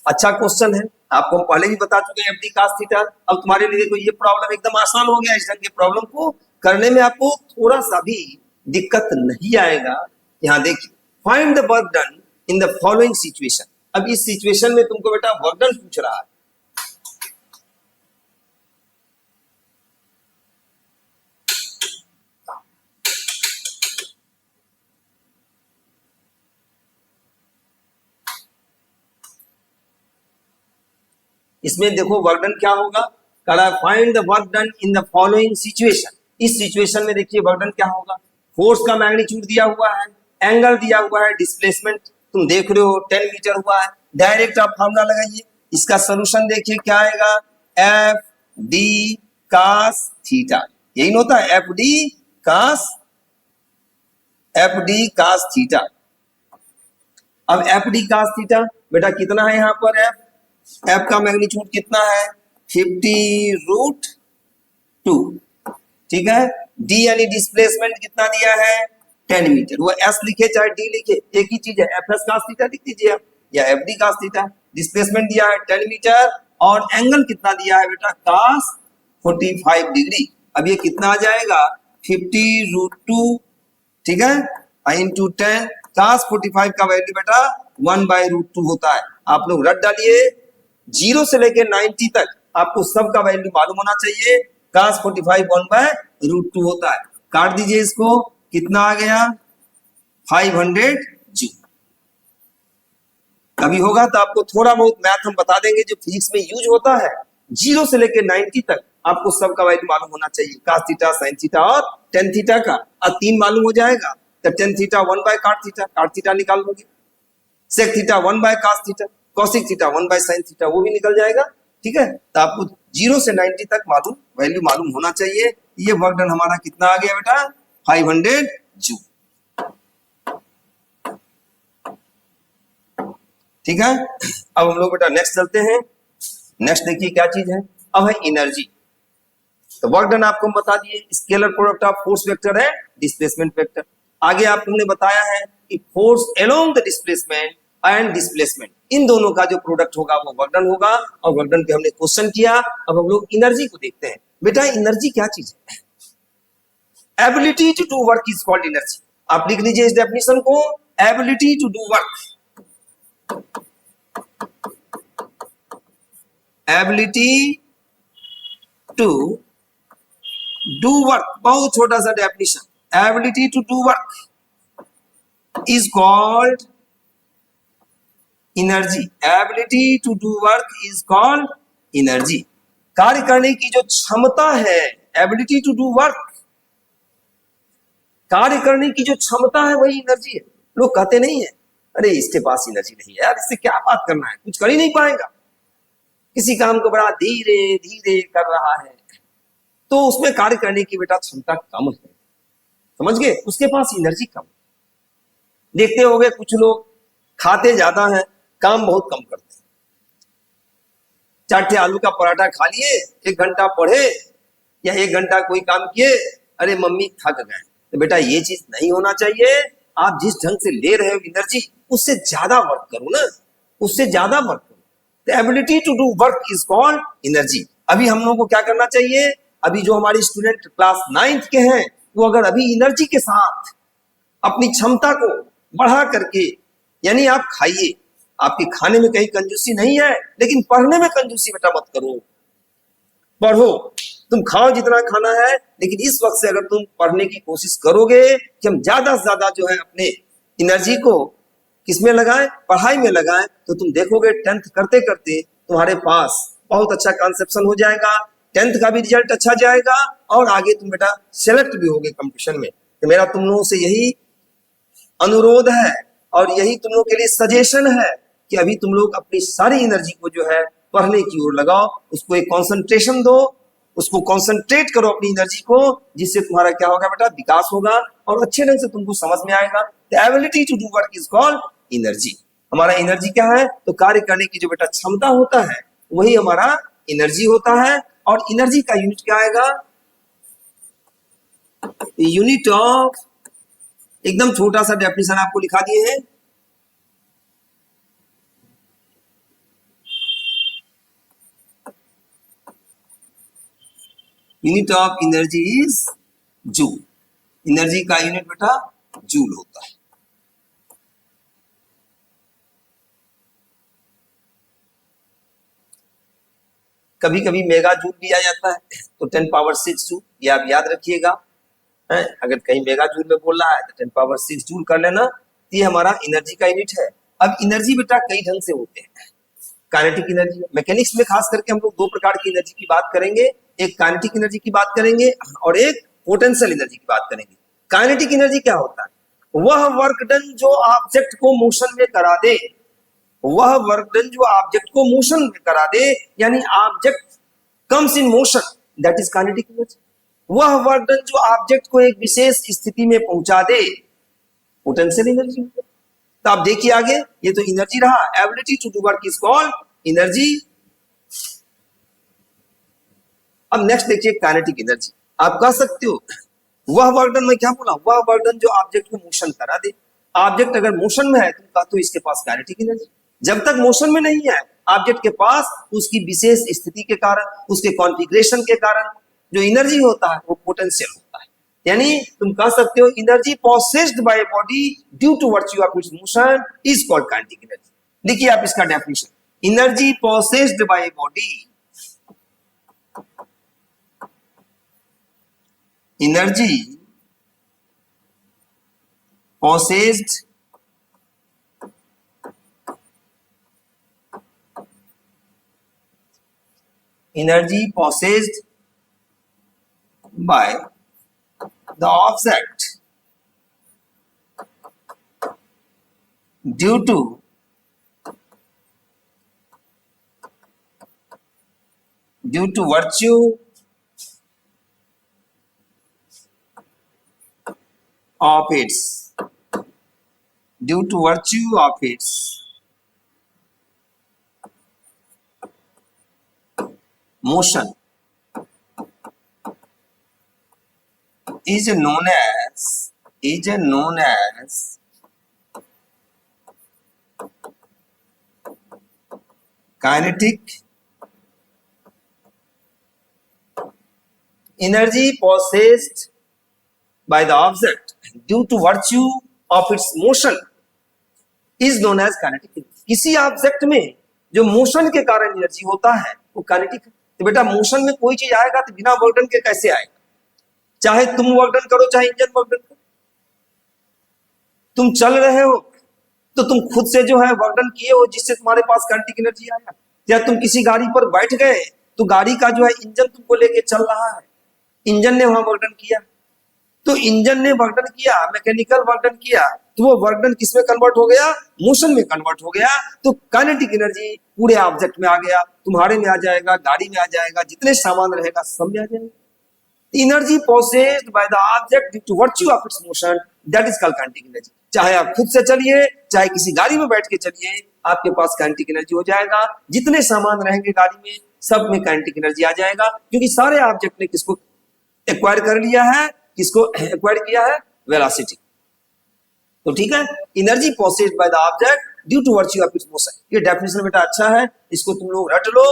अच्छा क्वेश्चन है, आपको हम पहले ही बता चुके हैं एफ डी cos थीटा। अब तुम्हारे लिए देखो ये प्रॉब्लम एकदम आसान हो गया, इस ढंग के प्रॉब्लम को करने में आपको थोड़ा सा भी दिक्कत नहीं आएगा। यहाँ देखिए, find the work done in the following situation. अब इस सिचुएशन में तुमको बेटा वर्क डन पूछ रहा है। इसमें देखो वर्क डन क्या होगा, कह रहा है find the work done in the following situation. इस सिचुएशन में देखिए वर्क डन क्या होगा, फोर्स का मैग्नीट्यूड दिया हुआ है, एंगल दिया हुआ है, डिस्प्लेसमेंट तुम देख रहे हो 10 मीटर हुआ है। डायरेक्ट आप फार्मूला लगाइए, इसका सॉल्यूशन देखिए क्या आएगा, एफ डी cos थीटा, यही होता है एफ डी cos थीटा। अब एफ डी cos थीटा बेटा कितना है यहाँ पर, एफ का मैग्नीट्यूड कितना है 50√2, ठीक है। डी यानी डिस्प्लेसमेंट कितना दिया है 10 मीटर, वो एस लिखे चाहे डी लिखे एक ही चीज है, एफ एस cos थीटा लिख दीजिए आप, या F D cos theta. Displacement दिया है 10 मीटर और एंगल कितना दिया है बेटा cos 45 डिग्री। अब ये कितना आ जाएगा 50√2, ठीक है, इंटू 10, cos 45 का वैल्यू बेटा 1/√2 होता है। आप लोग रट डालिए, 0 से लेकर 90 तक आपको सब का वैल्यू मालूम होना चाहिए। cos 45 1/√2 होता है, काट दीजिए इसको, कितना आ गया 500 जूल। कभी होगा तो आपको थोड़ा बहुत मैथ हम बता देंगे जो फिजिक्स में यूज होता है। 0 से लेकर 90 तक आपको सब का वैल्यू मालूम होना चाहिए, cos थीटा, sin थीटा और tan थीटा का। अब 3 मालूम हो जाएगा तो tan theta 1/cot theta, cot theta निकाल लोगे, sec theta 1/cos theta, cosec theta 1/sin theta, वो भी निकल जाएगा। ठीक है, तो आपको 0 से 90 तक मालूम वैल्यू मालूम होना चाहिए। ये वर्क डन हमारा कितना आ गया बेटा, 500 जूल। ठीक है, अब हम लोग बेटा नेक्स्ट चलते हैं। नेक्स्ट देखिए क्या चीज है, अब है एनर्जी। तो वर्क डन आपको हम बता दिए, scalar product of force vector है डिस्प्लेसमेंट वेक्टर। आगे आपको हमने बताया है कि force along the displacement and displacement, इन दोनों का जो प्रोडक्ट होगा वो वर्क डन होगा, और वर्क डन पे हमने क्वेश्चन किया। अब हम लोग एनर्जी को देखते हैं। बेटा एनर्जी क्या चीज है, ability to do work is called energy. आप लिख लीजिए इस डेफिनेशन को, ability to do work, ability to do work, बहुत छोटा सा definition, ability to do work is called energy. Ability to do work is called energy. कार्य करने की जो क्षमता है, एबिलिटी टू डू वर्क, कार्य करने की जो क्षमता है वही एनर्जी है। लोग कहते नहीं है अरे इसके पास एनर्जी नहीं है यार, इससे क्या बात करना है, कुछ कर ही नहीं पाएगा, किसी काम को बड़ा धीरे धीरे कर रहा है, तो उसमें कार्य करने की बेटा क्षमता कम है, समझ गए, उसके पास एनर्जी कम है। देखते होंगे कुछ लोग खाते ज्यादा हैं, काम बहुत कम करते हैं। 4 आलू का पराठा खा लिए, 1 घंटा पढ़े या 1 घंटा कोई काम किए, अरे मम्मी थक गए। तो बेटा ये चीज नहीं होना चाहिए। आप जिस ढंग से ले रहे हो एनर्जी, उससे ज्यादा वर्क करो ना, उससे ज्यादा वर्क करो। तो ability to do work is called energy. अभी हम लोगों को क्या करना चाहिए, अभी जो हमारे स्टूडेंट क्लास 9th के हैं, वो अगर अभी एनर्जी के साथ अपनी क्षमता को बढ़ा करके, यानी आप खाइए, आपके खाने में कहीं कंजूसी नहीं है, लेकिन पढ़ने में कंजूसी बेटा मत करो। पढ़ो, तुम खाओ जितना खाना है, लेकिन इस वक्त से अगर तुम पढ़ने की कोशिश करोगे कि हम ज्यादा से ज्यादा जो है अपने एनर्जी को किसमें लगाएं, पढ़ाई में लगाएं, तो तुम देखोगे 10th करते करते तुम्हारे पास बहुत अच्छा कंसेप्शन हो जाएगा, 10th का भी रिजल्ट अच्छा जाएगा, और आगे तुम बेटा सेलेक्ट भी होगे कंपटीशन में। तो मेरा तुम लोगों से यही अनुरोध है और यही तुम लोग के लिए सजेशन है कि अभी तुम लोग अपनी सारी एनर्जी को जो है पढ़ने की ओर लगाओ, उसको एक कंसंट्रेशन दो, उसको कंसंट्रेट करो अपनी एनर्जी को, जिससे तुम्हारा क्या होगा बेटा, विकास होगा और अच्छे ढंग से तुमको समझ में आएगा। The ability to do work is called energy. हमारा एनर्जी क्या है, तो कार्य करने की जो बेटा क्षमता होता है वही हमारा एनर्जी होता है। और एनर्जी का यूनिट क्या आएगा, यूनिट ऑफ, एकदम छोटा सा डेफिनेशन आपको लिखा दिए हैं, unit of energy is joule. Energy का यूनिट बेटा जूल होता है। कभी कभी मेगा जूल भी आ जाता है, तो 10 पावर 6 जूल, ये आप याद रखिएगा। अगर कहीं मेगा जूल में बोल रहा है तो 10 पावर 6 जूल कर लेना, ये हमारा एनर्जी का यूनिट है। अब एनर्जी बेटा कई ढंग से होते हैं, काइनेटिक एनर्जी, मैकेनिक्स में खास करके हम लोग 2 प्रकार की एनर्जी की बात करेंगे, एक काइनेटिक एनर्जी की बात करेंगे और एक पोटेंशियल एनर्जी की बात करेंगे। काइनेटिक एनर्जी क्या होता है, वह वर्क डन जो ऑब्जेक्ट को मोशन में करा दे, वह वर्क डन जो ऑब्जेक्ट को मोशन में करा दे, यानी object comes in motion, that is kinetic energy. वह वर्क डन जो ऑब्जेक्ट को एक विशेष स्थिति में पहुंचा दे, पोटेंशियल एनर्जी। तो आप देखिए आगे, ये तो एनर्जी रहा, ability to do work is called energy. अब नेक्स्ट देखिए काइनेटिक एनर्जी। आप कह सकते हो वह वर्क डन, मैं क्या बोला, वह वर्क डन जो ऑब्जेक्ट को मोशन करा दे। ऑब्जेक्ट अगर मोशन में है, तुम कहते हो इसके पास काइनेटिक एनर्जी। जब तक मोशन में नहीं है ऑब्जेक्ट के पास, उसकी विशेष स्थिति के कारण, उसके कॉन्फ़िगरेशन के कारण जो एनर्जी होता है वो पोटेंशियल होता है। यानी तुम कह सकते हो energy possessed by body due to virtue of its motion is called kinetic energy. देखिए आप इसका definition, energy possessed by body, energy possessed energy possessed by the object due to due to virtue of its motion is known as kinetic energy possessed by the object due to virtue of its motion is known as kinetic energy. किसी object में जो motion के कारण energy होता है वो kinetic है। तो बेटा मोशन में कोई चीज आएगा तो बिना वर्क डन के कैसे आएगा? चाहे तुम वर्क डन करो चाहे इंजन वर्क डन करो, तुम चल रहे हो तो तुम खुद से जो है वर्क डन किए हो जिससे तुम्हारे पास काइनेटिक एनर्जी आया। या तुम किसी गाड़ी पर बैठ गए तो गाड़ी का जो है इंजन तुमको लेके चल रहा है, इंजन ने वहां वर्क डन किया, तो इंजन ने वर्क डन किया, मैकेनिकल वर्क डन किया, तो वो वर्क डन किसमें कन्वर्ट हो गया? मोशन में कन्वर्ट हो गया। तो काइनेटिक एनर्जी पूरे ऑब्जेक्ट में आ गया, तुम्हारे में आ जाएगा, गाड़ी में आ जाएगा, जितने सामान रहेगा सब में आ जाएगा। Energy possessed by the object due to virtue of its motion, that is called kinetic energy. चाहे आप खुद से चलिए चाहे किसी गाड़ी में बैठ के चलिए, आपके पास काइनेटिक एनर्जी हो जाएगा। जितने सामान रहेंगे गाड़ी में सब में काइनेटिक एनर्जी आ जाएगा, क्योंकि सारे ऑब्जेक्ट ने किसको एक्वायर कर लिया है? किसको एक्वायर किया है? वेलोसिटी। तो ठीक है, energy possessed by the object due to virtue of its motion. ये डेफिनेशन बेटा अच्छा है, इसको तुम लोग रट लो।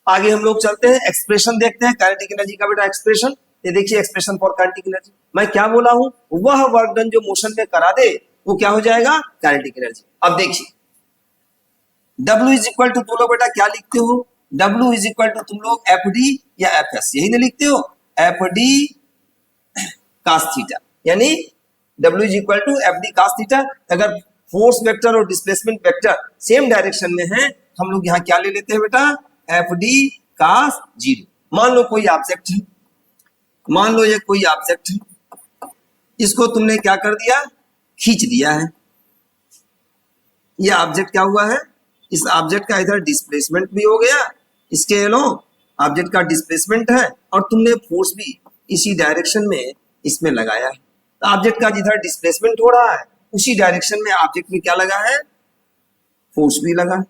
आगे हम लोग चलते हैं, एक्सप्रेशन देखते हैं काइनेटिक एनर्जी का। बेटा एक्सप्रेशन, ये देखिए एक्सप्रेशन फॉर काइनेटिक एनर्जी। मैं क्या बोला हूं? वह वर्क डन जो मोशन में करा दे वो क्या हो जाएगा? Kinetic energy. अब देखिए W इज इक्वल टू, तुम लोग बेटा क्या लिखते हो? W इज इक्वल टू तुम लोग एफ डी या एफ एस, यही ना लिखते हो? एफ डी कास थीटा, यानी W is equal to F D cos theta. अगर फोर्स वेक्टर और डिस्प्लेसमेंट वेक्टर सेम डायरेक्शन में है, हम लोग यहाँ क्या ले लेते हैं बेटा? F D cos zero. मान लो कोई ऑब्जेक्ट है, मान लो ये कोई ऑब्जेक्ट है, इसको तुमने क्या कर दिया? खींच दिया है। ये ऑब्जेक्ट क्या हुआ है? इस ऑब्जेक्ट का इधर डिस्प्लेसमेंट भी हो गया, इसके लो ऑब्जेक्ट का डिस्प्लेसमेंट है, और तुमने फोर्स भी इसी डायरेक्शन में इसमें लगाया है। तो ऑब्जेक्ट का जिधर डिस्प्लेसमेंट हो रहा है उसी डायरेक्शन में ऑब्जेक्ट में क्या लगा है? फोर्स भी लगा।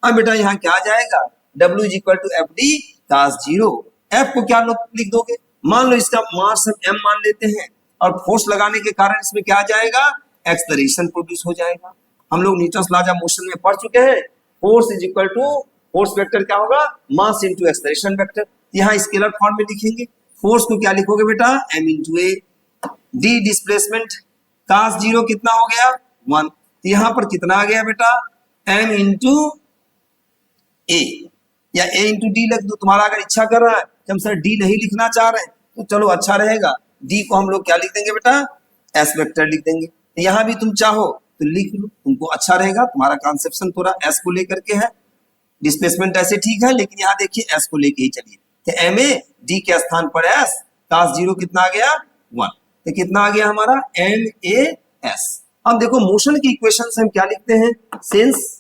अब बेटा यहाँ क्या आ जाएगा? W is equal to F D cos zero. F को क्या लिख दोगे? मान लो इसका मास हम m मान लेते हैं, और फोर्स लगाने के कारण इसमें क्या आ जाएगा? एक्सेलरेशन प्रोड्यूस हो जाएगा। हम लोग न्यूटन्स लॉज ऑफ मोशन में पढ़ चुके हैं, force is equal to, force vector क्या होगा? Mass into acceleration vector. यहाँ स्केलर फॉर्म में लिखेंगे। फोर्स को क्या लिखोगे बेटा? m into A. D displacement cos zero कितना हो गया? 1। तो यहाँ पर कितना आ गया बेटा? m इंटू ए, या a इंटू डी लिख दो। तुम्हारा अगर इच्छा कर रहा है कि हम सर डी नहीं लिखना चाह रहे हैं तो चलो अच्छा रहेगा, डी को हम लोग क्या लिख देंगे बेटा? एस वेक्टर लिख देंगे। तो यहाँ भी तुम चाहो तो लिख लो, तुमको अच्छा रहेगा। तुम्हारा कॉन्सेप्शन थोड़ा एस को लेकर के है, डिस्प्लेसमेंट ऐसे ठीक है, लेकिन यहाँ देखिए एस को लेके ही चलिए। तो एम ए डी के स्थान पर एस, कास जीरो कितना आ गया? 1। तो कितना आ गया हमारा? M A S. अब देखो मोशन की इक्वेशन से हम क्या लिखते हैं? सिंस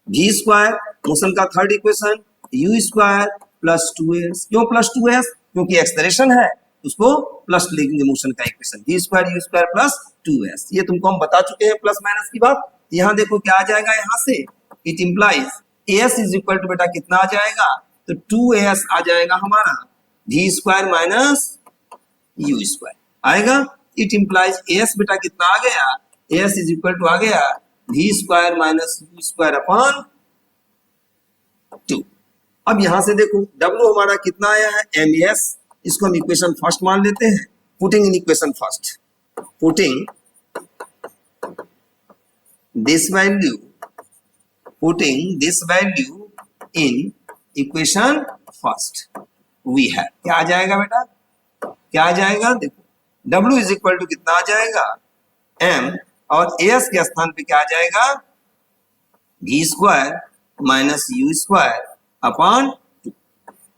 v स्क्वायर, मोशन का third equation, u square plus 2s। क्यों प्लस 2s? क्योंकि एक्सेलरेशन है, उसको प्लस लिखेंगे मोशन का equation, v square u square plus 2s। ये तुमको हम बता चुके हैं प्लस माइनस की बात। यहाँ देखो क्या आ जाएगा यहाँ से? It implies as is equal to बेटा कितना आ जाएगा? तो 2as आ जाएगा हमारा, v square minus u square आएगा। इट इंप्लाइज as बेटा कितना आ गया? as इज इक्वल टू आ गया v square minus u square upon 2। अब यहां से देखो w हमारा कितना आया है? ms। इसको हम इक्वेशन फर्स्ट मान लेते हैं। Putting in equation first, putting this value, putting this value in equation first, we have क्या आ जाएगा बेटा? क्या आ जाएगा? देखो w इज इक्वल टू कितना आ जाएगा? m, और as के स्थान पे क्या आ जाएगा? v square minus u square upon 2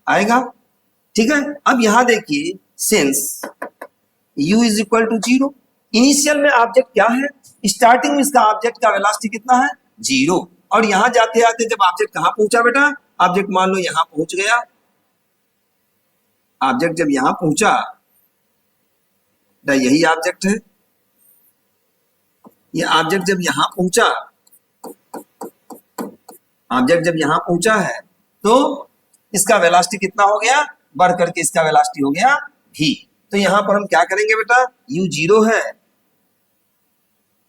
आएगा। ठीक है, अब यहां देखिए since u is equal to 0, initial में ऑब्जेक्ट क्या है? स्टार्टिंग में इसका ऑब्जेक्ट का वेलोसिटी कितना है? 0, और यहां जाते आते जब ऑब्जेक्ट कहां पहुंचा बेटा, ऑब्जेक्ट मान लो यहां पहुंच गया, ऑब्जेक्ट जब यहां पहुंचा, यही ऑब्जेक्ट है, ये ऑब्जेक्ट जब यहां पहुंचा, ऑब्जेक्ट जब यहां पहुंचा है तो इसका वेलोसिटी कितना हो गया, बढ़ करके इसका वेलोसिटी हो गया v। तो यहां पर हम क्या करेंगे बेटा, u 0 है,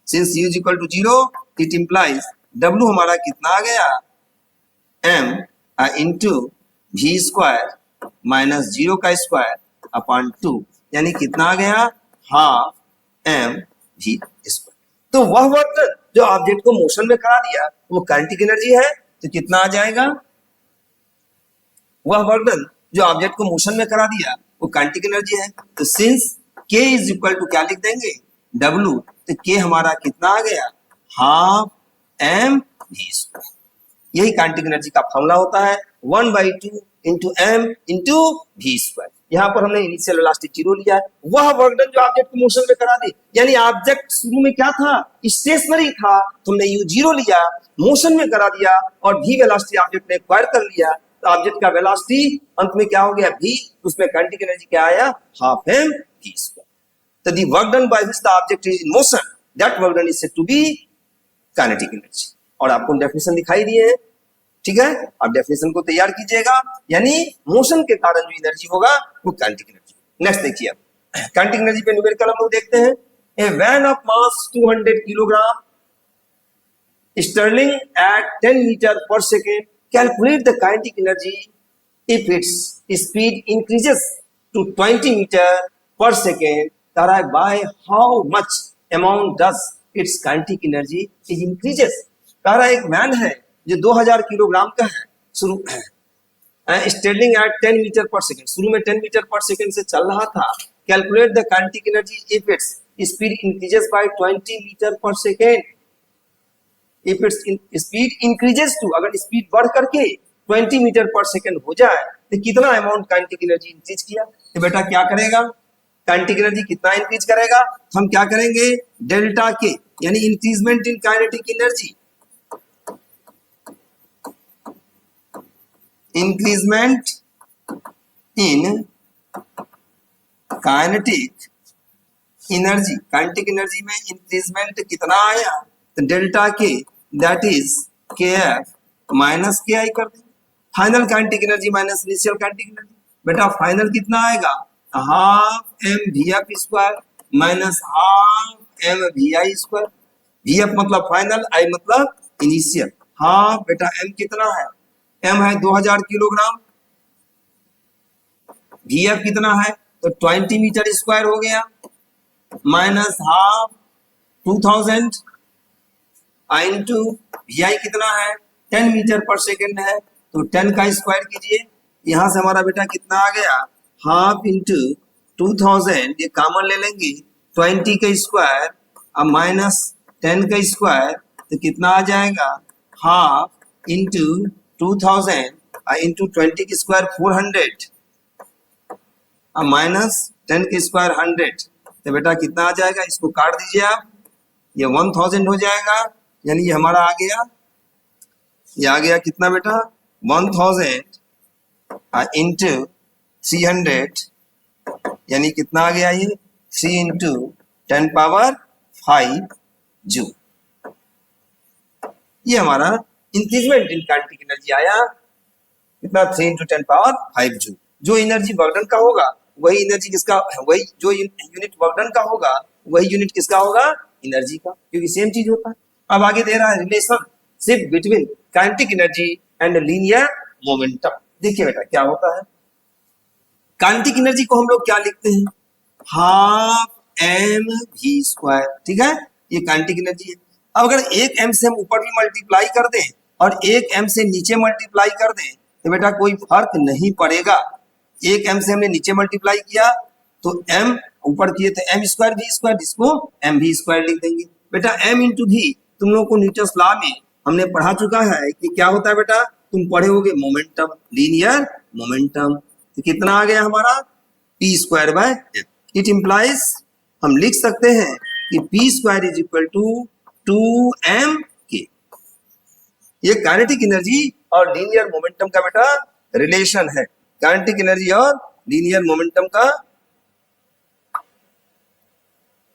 since u is equal to 0 it implies w हमारा कितना आ गया, m into v square minus 0 का स्क्वायर अपॉन 2, यानी कितना आ गया, हाफ m v स्क्वायर। तो वह वर्क जो ऑब्जेक्ट को मोशन में करा दिया वो काइनेटिक एनर्जी है, तो कितना आ जाएगा, वह वर्क डन जो ऑब्जेक्ट को मोशन में करा दिया वो काइनेटिक एनर्जी है। तो since k is equal to क्या लिख देंगे, w, तो k हमारा कितना आ गया, हाफ m v स्क्वायर। यही काइनेटिक एनर्जी का फॉर्मूला होता है, 1/2 into m into v square. यहाँ पर हमने इनिशियल वेलोसिटी 0 लिया है, वह वर्क डन जो ऑब्जेक्ट को मोशन में करा दी, यानी ऑब्जेक्ट शुरू में क्या था, स्टेशनरी था, तुमने u 0 लिया, मोशन में करा दिया और v वेलोसिटी ऑब्जेक्ट ने एक्वायर कर लिया, तो ऑब्जेक्ट का वेलोसिटी अंत में क्या हो गया v, उसमें काइनेटिक एनर्जी क्या आया, हाफ m v स्क्वायर। तो the work done by which the object is in motion, that work done is said to be kinetic energy. और आपको डेफिनेशन दिखाई दिए हैं, ठीक है, आप डेफिनेशन को तैयार कीजिएगा, यानी मोशन के कारण जो एनर्जी होगा वो काइनेटिक एनर्जी। नेक्स्ट देखिए, अब काइनेटिक एनर्जी पे न्यूमेरिकल हम लोग देखते हैं। A van of mass 200 kilogram sterling at 10 metre per second, calculate the kinetic energy if its speed increases to 20 metre per second, by how much amount does its kinetic energy is increases. कह रहा है एक van है जो 2000 kilogram का है, शुरू stealing eight 10 metre per second, शुरू में 10 मीटर पर सेकेंड से चल रहा था, calculate the kinetic energy if its speed increases by 20 metre per second, if its speed increases to, अगर स्पीड बढ़ करके 20 मीटर पर सेकेंड हो जाए तो कितना अमाउंट काइनेटिक एनर्जी इंक्रीज किया। तो बेटा क्या करेगा, काइनेटिक एनर्जी कितना इंक्रीज करेगा, हम क्या करेंगे, डेल्टा के, यानी increment in kinetic energy, increment in kinetic energy, kinetic energy में इंक्रीजमेंट कितना आया, तो delta K, that is K F minus K आई कर देंगे, final kinetic energy minus initial kinetic energy. बेटा फाइनल कितना आएगा, half M V F square minus half M V I square. V F मतलब फाइनल, आई मतलब initial. Half बेटा M कितना है, एम है 2000 किलोग्राम, वी एफ कितना है तो 20 मीटर स्क्वायर हो गया, माइनस हाफ 2000 इंटू वी आई कितना है 10 मीटर पर सेकेंड है, तो 10 का स्क्वायर कीजिए, यहां से हमारा बेटा कितना आ गया, हाफ इंटू 2000, ये कॉमन ले लेंगे, 20 का स्क्वायर अब माइनस 10 का स्क्वायर, तो कितना आ जाएगा, हाफ इंटू 2000 इंटू 20 की स्क्वायर 400 अब माइनस 10 की स्क्वायर 100, तो बेटा कितना आ जाएगा, इसको काट दीजिए आप, ये 1000 हो जाएगा, यानी ये हमारा आ गया, ये आ गया कितना बेटा 1000 इंटू 300, यानी कितना आ गया, ये 3 इंटू 10 पावर 5 जूल। ये हमारा इंक्रीजमेंट इन काइनेटिक एनर्जी आया कितना, 3 इंटू 10 पावर 5 जूल। जो एनर्जी वर्क डन का होगा वही एनर्जी किसका, वही जो यूनिट वर्क डन का होगा वही यूनिट किसका होगा, एनर्जी का, क्योंकि सेम चीज होता है। अब आगे दे रहा है relationship between kinetic energy and linear momentum. देखिए बेटा क्या होता है, काइनेटिक एनर्जी को हम लोग क्या लिखते हैं, हाफ एम वी स्क्वायर, ठीक है, ये काइनेटिक एनर्जी है। अब अगर एक एम से हम ऊपर भी मल्टीप्लाई कर दें और एक एम से नीचे मल्टीप्लाई कर दें तो बेटा कोई फर्क नहीं पड़ेगा। एक एम से हमने नीचे मल्टीप्लाई किया तो एम, ऊपर किए तो एम स्क्वायर वी स्क्वायर, जिसको एम वी स्क्वायर लिख देंगे। बेटा एम इंटू वी तुम लोग को न्यूटन्स लॉ में हमने पढ़ा चुका है कि क्या होता है बेटा, तुम पढ़े होगे मोमेंटम, लीनियर मोमेंटम। तो कितना आ गया हमारा, P square by M. It implies, हम लिख सकते हैं कि P square is equal to 2m K, ये काइनेटिक एनर्जी और लीनियर मोमेंटम का बेटा रिलेशन है। काइनेटिक एनर्जी और लीनियर मोमेंटम का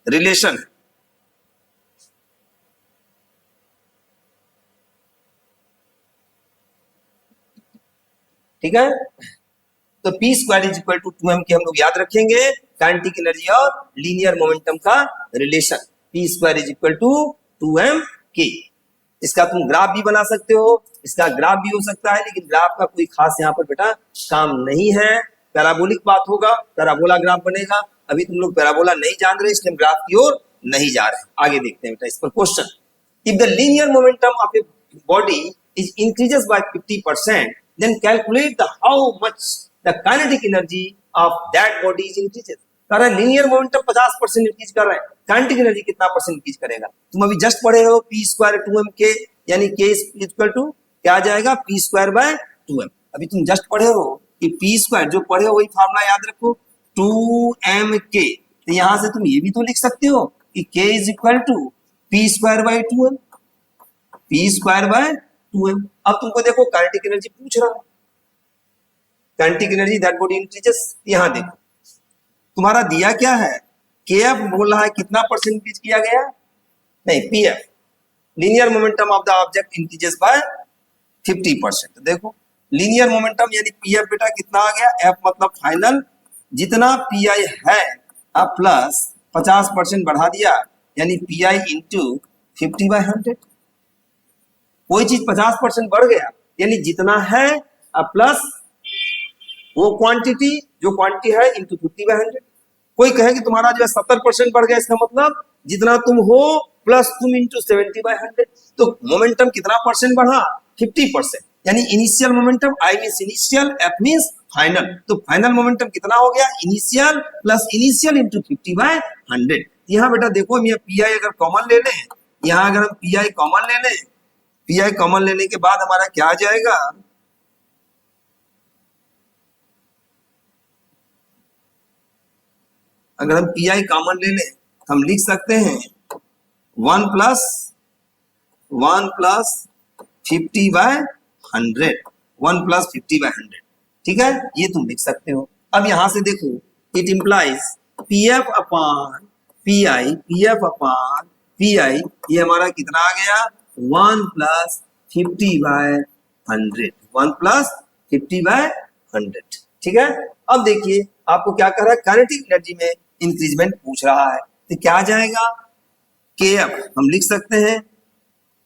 रिलेशन। ठीक है, तो P square is equal to 2m K हम लोग याद रखेंगे, काइनेटिक एनर्जी और लीनियर मोमेंटम का relation. P square is equal to 2m K. इसका तुम ग्राफ भी बना सकते हो, इसका ग्राफ भी हो सकता है, लेकिन ग्राफ का कोई खास यहाँ पर बेटा काम नहीं है। पैराबोलिक बात होगा, पैराबोला ग्राफ बनेगा। अभी तुम लोग पैराबोला नहीं जान रहे, इसलिए ग्राफ की ओर नहीं जा रहे। आगे देखते हैं बेटा इस पर question. If the linear momentum of a body is increases by 50%, then calculate the how much the kinetic energy of that body is increases। कह रहा है लीनियर मोमेंटम 50% इंक्रीज कर रहा है, काइनेटिक एनर्जी कितना परसेंट इंक्रीज करेगा। तुम अभी जस्ट पढ़े हो पी स्क्वायर 2m के, यानी के इक्वल टू क्या आ जाएगा, पी स्क्वायर बाय 2m। अभी तुम जस्ट पढ़े हो कि पी स्क्वायर जो पढ़े हो वही फार्मूला याद रखो, 2m के। तो यहां से तुम ये भी तो लिख सकते हो कि K is equal to P square by 2m, P square by 2m। अब तुमको देखो काइनेटिक एनर्जी पूछ रहा है, kinetic energy that body increases. यहां देखो तुम्हारा दिया क्या है, केएफ बोल रहा है कितना परसेंट इंक्रीज किया गया, नहीं PF, linear momentum of the object increases by 50%। तो देखो लीनियर मोमेंटम यानी पीएफ बेटा कितना आ गया, एफ मतलब फाइनल, जितना पीआई है अब प्लस 50% बढ़ा दिया, यानी पीआई इंटू 50/100। कोई चीज 50% बढ़ गया यानी जितना है अब प्लस वो क्वांटिटी, जो क्वांटिटी है इंटू 50/100। कोई कहे कि तुम्हारा जो है 70% बढ़ गया, इसका मतलब जितना तुम हो प्लस तुम इंटू 70/100। तो मोमेंटम कितना परसेंट बढ़ा, 50%, यानी इनिशियल मोमेंटम, आई means initial, F means final. तो फाइनल मोमेंटम कितना हो गया, इनिशियल प्लस इनिशियल इंटू 50/100। यहाँ बेटा देखो हम यहाँ पीआई अगर कॉमन ले लें, यहाँ अगर हम पीआई कॉमन ले लें, पीआई कॉमन लेने के बाद हमारा क्या आ जाएगा, अगर हम पीआई कॉमन ले लें हम लिख सकते हैं 1 प्लस 50/100, 1 प्लस 50/100। ठीक है, ये तुम लिख सकते हो। अब यहां से देखो it implies PF upon pi, PF upon pi, ये हमारा कितना आ गया, 1 प्लस 50/100, 1 प्लस 50/100। ठीक है, अब देखिए आपको क्या कह रहा है, काइनेटिक एनर्जी में इंक्रीजमेंट पूछ रहा है, तो क्या आ जाएगा, के एफ हम लिख सकते हैं,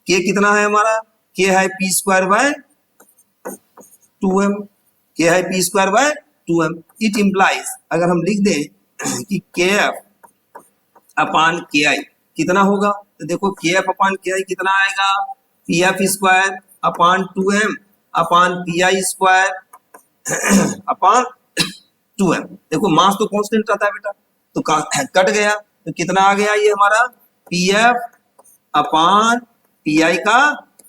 के कितना है हमारा, के है पी स्क्वायर बाय 2m, के है P square by 2m। It implies अगर हम लिख दें कि के एफ अपान के आई कितना होगा, तो देखो के एफ अपान के आई कितना आएगा, P F square upon 2m upon P I square upon 2m। देखो मास तो कांस्टेंट रहता है बेटा, तो कट गया, तो कितना आ गया ये हमारा, P F upon P I का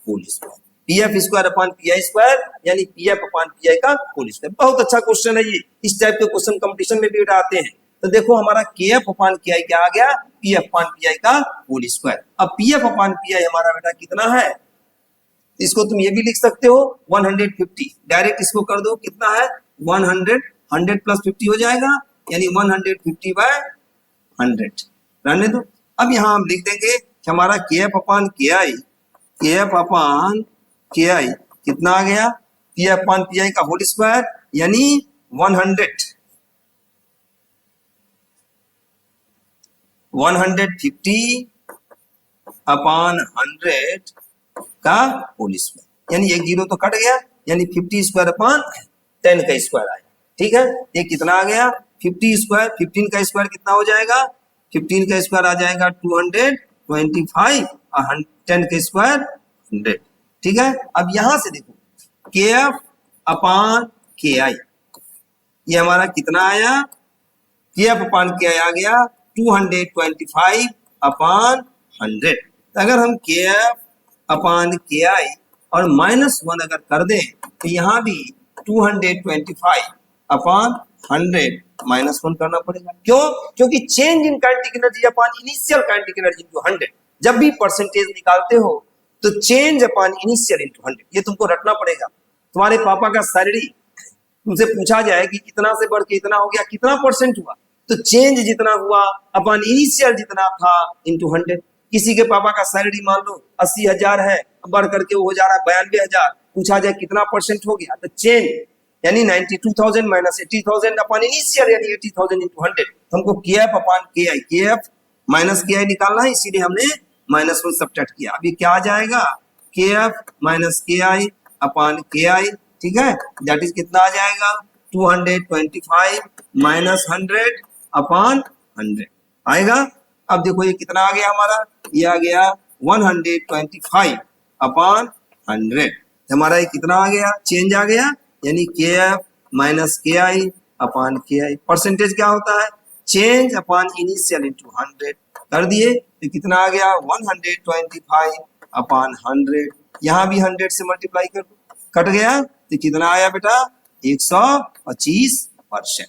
whole square, P F square upon P I square, यानी P F upon P I का होल स्क्वायर। बहुत अच्छा क्वेश्चन है ये, इस टाइप के क्वेश्चन कंपटीशन में भी आते हैं। तो देखो हमारा के एफ अपान के आई क्या आ गया, P F upon P I का होल स्क्वायर। अब पी एफ अपान पी आई हमारा बेटा कितना है, इसको तुम ये भी लिख सकते हो 150, डायरेक्ट इसको कर दो, कितना है 100, 100 प्लस 50 हो जाएगा, यानी 150/100 रहने दो। अब यहाँ हम लिख देंगे कि हमारा के एफ अपान के आई, के एफ अपान के आई कितना आ गया, P F upon P I का होल स्क्वायर, यानी 150/100 का होल स्क्वायर, यानी एक जीरो तो कट गया, यानी 50 स्क्वायर अपान 10 का स्क्वायर आया। ठीक है, ये कितना आ गया, 50 स्क्वायर, 15 का स्क्वायर कितना हो जाएगा, 15 का स्क्वायर आ जाएगा 225 और 10 का स्क्वायर 100। ठीक है, अब यहां से देखो के एफ अपान के आई, ये हमारा कितना आया, के एफ अपान के आई आ गया 225 अपान 100। अगर हम के एफ अपान के आई और -1 अगर कर दें तो यहाँ भी 225 अपान 100 -1 करना पड़ेगा। क्यों, क्योंकि change in kinetic energy upon initial kinetic energy to 100। जब भी परसेंटेज निकालते हो तो चेंज अपॉन इनिशियल इंटू 100, ये तुमको रटना पड़ेगा। तुम्हारे पापा का सैलरी तुमसे पूछा जाए कि कितना से बढ़ के इतना हो गया, कितना परसेंट हुआ, तो चेंज जितना हुआ अपॉन इनिशियल जितना था इंटू 100। किसी के पापा का सैलरी मान लो 80,000 है, बढ़ करके वो हो जा रहा है 92,000, पूछा जाए कितना परसेंट हो गया, तो चेंज यानी 92,000 माइनस 80,000 अपॉन इनिशियल यानी 80,000 इंटू 100। हमको केएफ अपॉन केआई, केएफ माइनस केआई निकालना है, इसीलिए हमने माइनस को सब्ट्रैक्ट किया। अभी क्या आ जाएगा, केएफ माइनस केआई अपॉन केआई, ठीक है, दैट इज कितना आ जाएगा 225 माइनस 100 अपॉन 100 आएगा। अब देखो ये कितना आ गया हमारा, ये आ गया 125 अपॉन 100, हमारा ये कितना आ गया, चेंज आ गया, यानी के एफ माइनस के आई अपॉन के आई। परसेंटेज क्या होता है, चेंज अपॉन इनिशियल इंटू 100 कर दिए, तो कितना आ गया 125 अपॉन 100, यहाँ भी 100 से मल्टीप्लाई कर दो, कट गया, तो कितना आया बेटा 125%।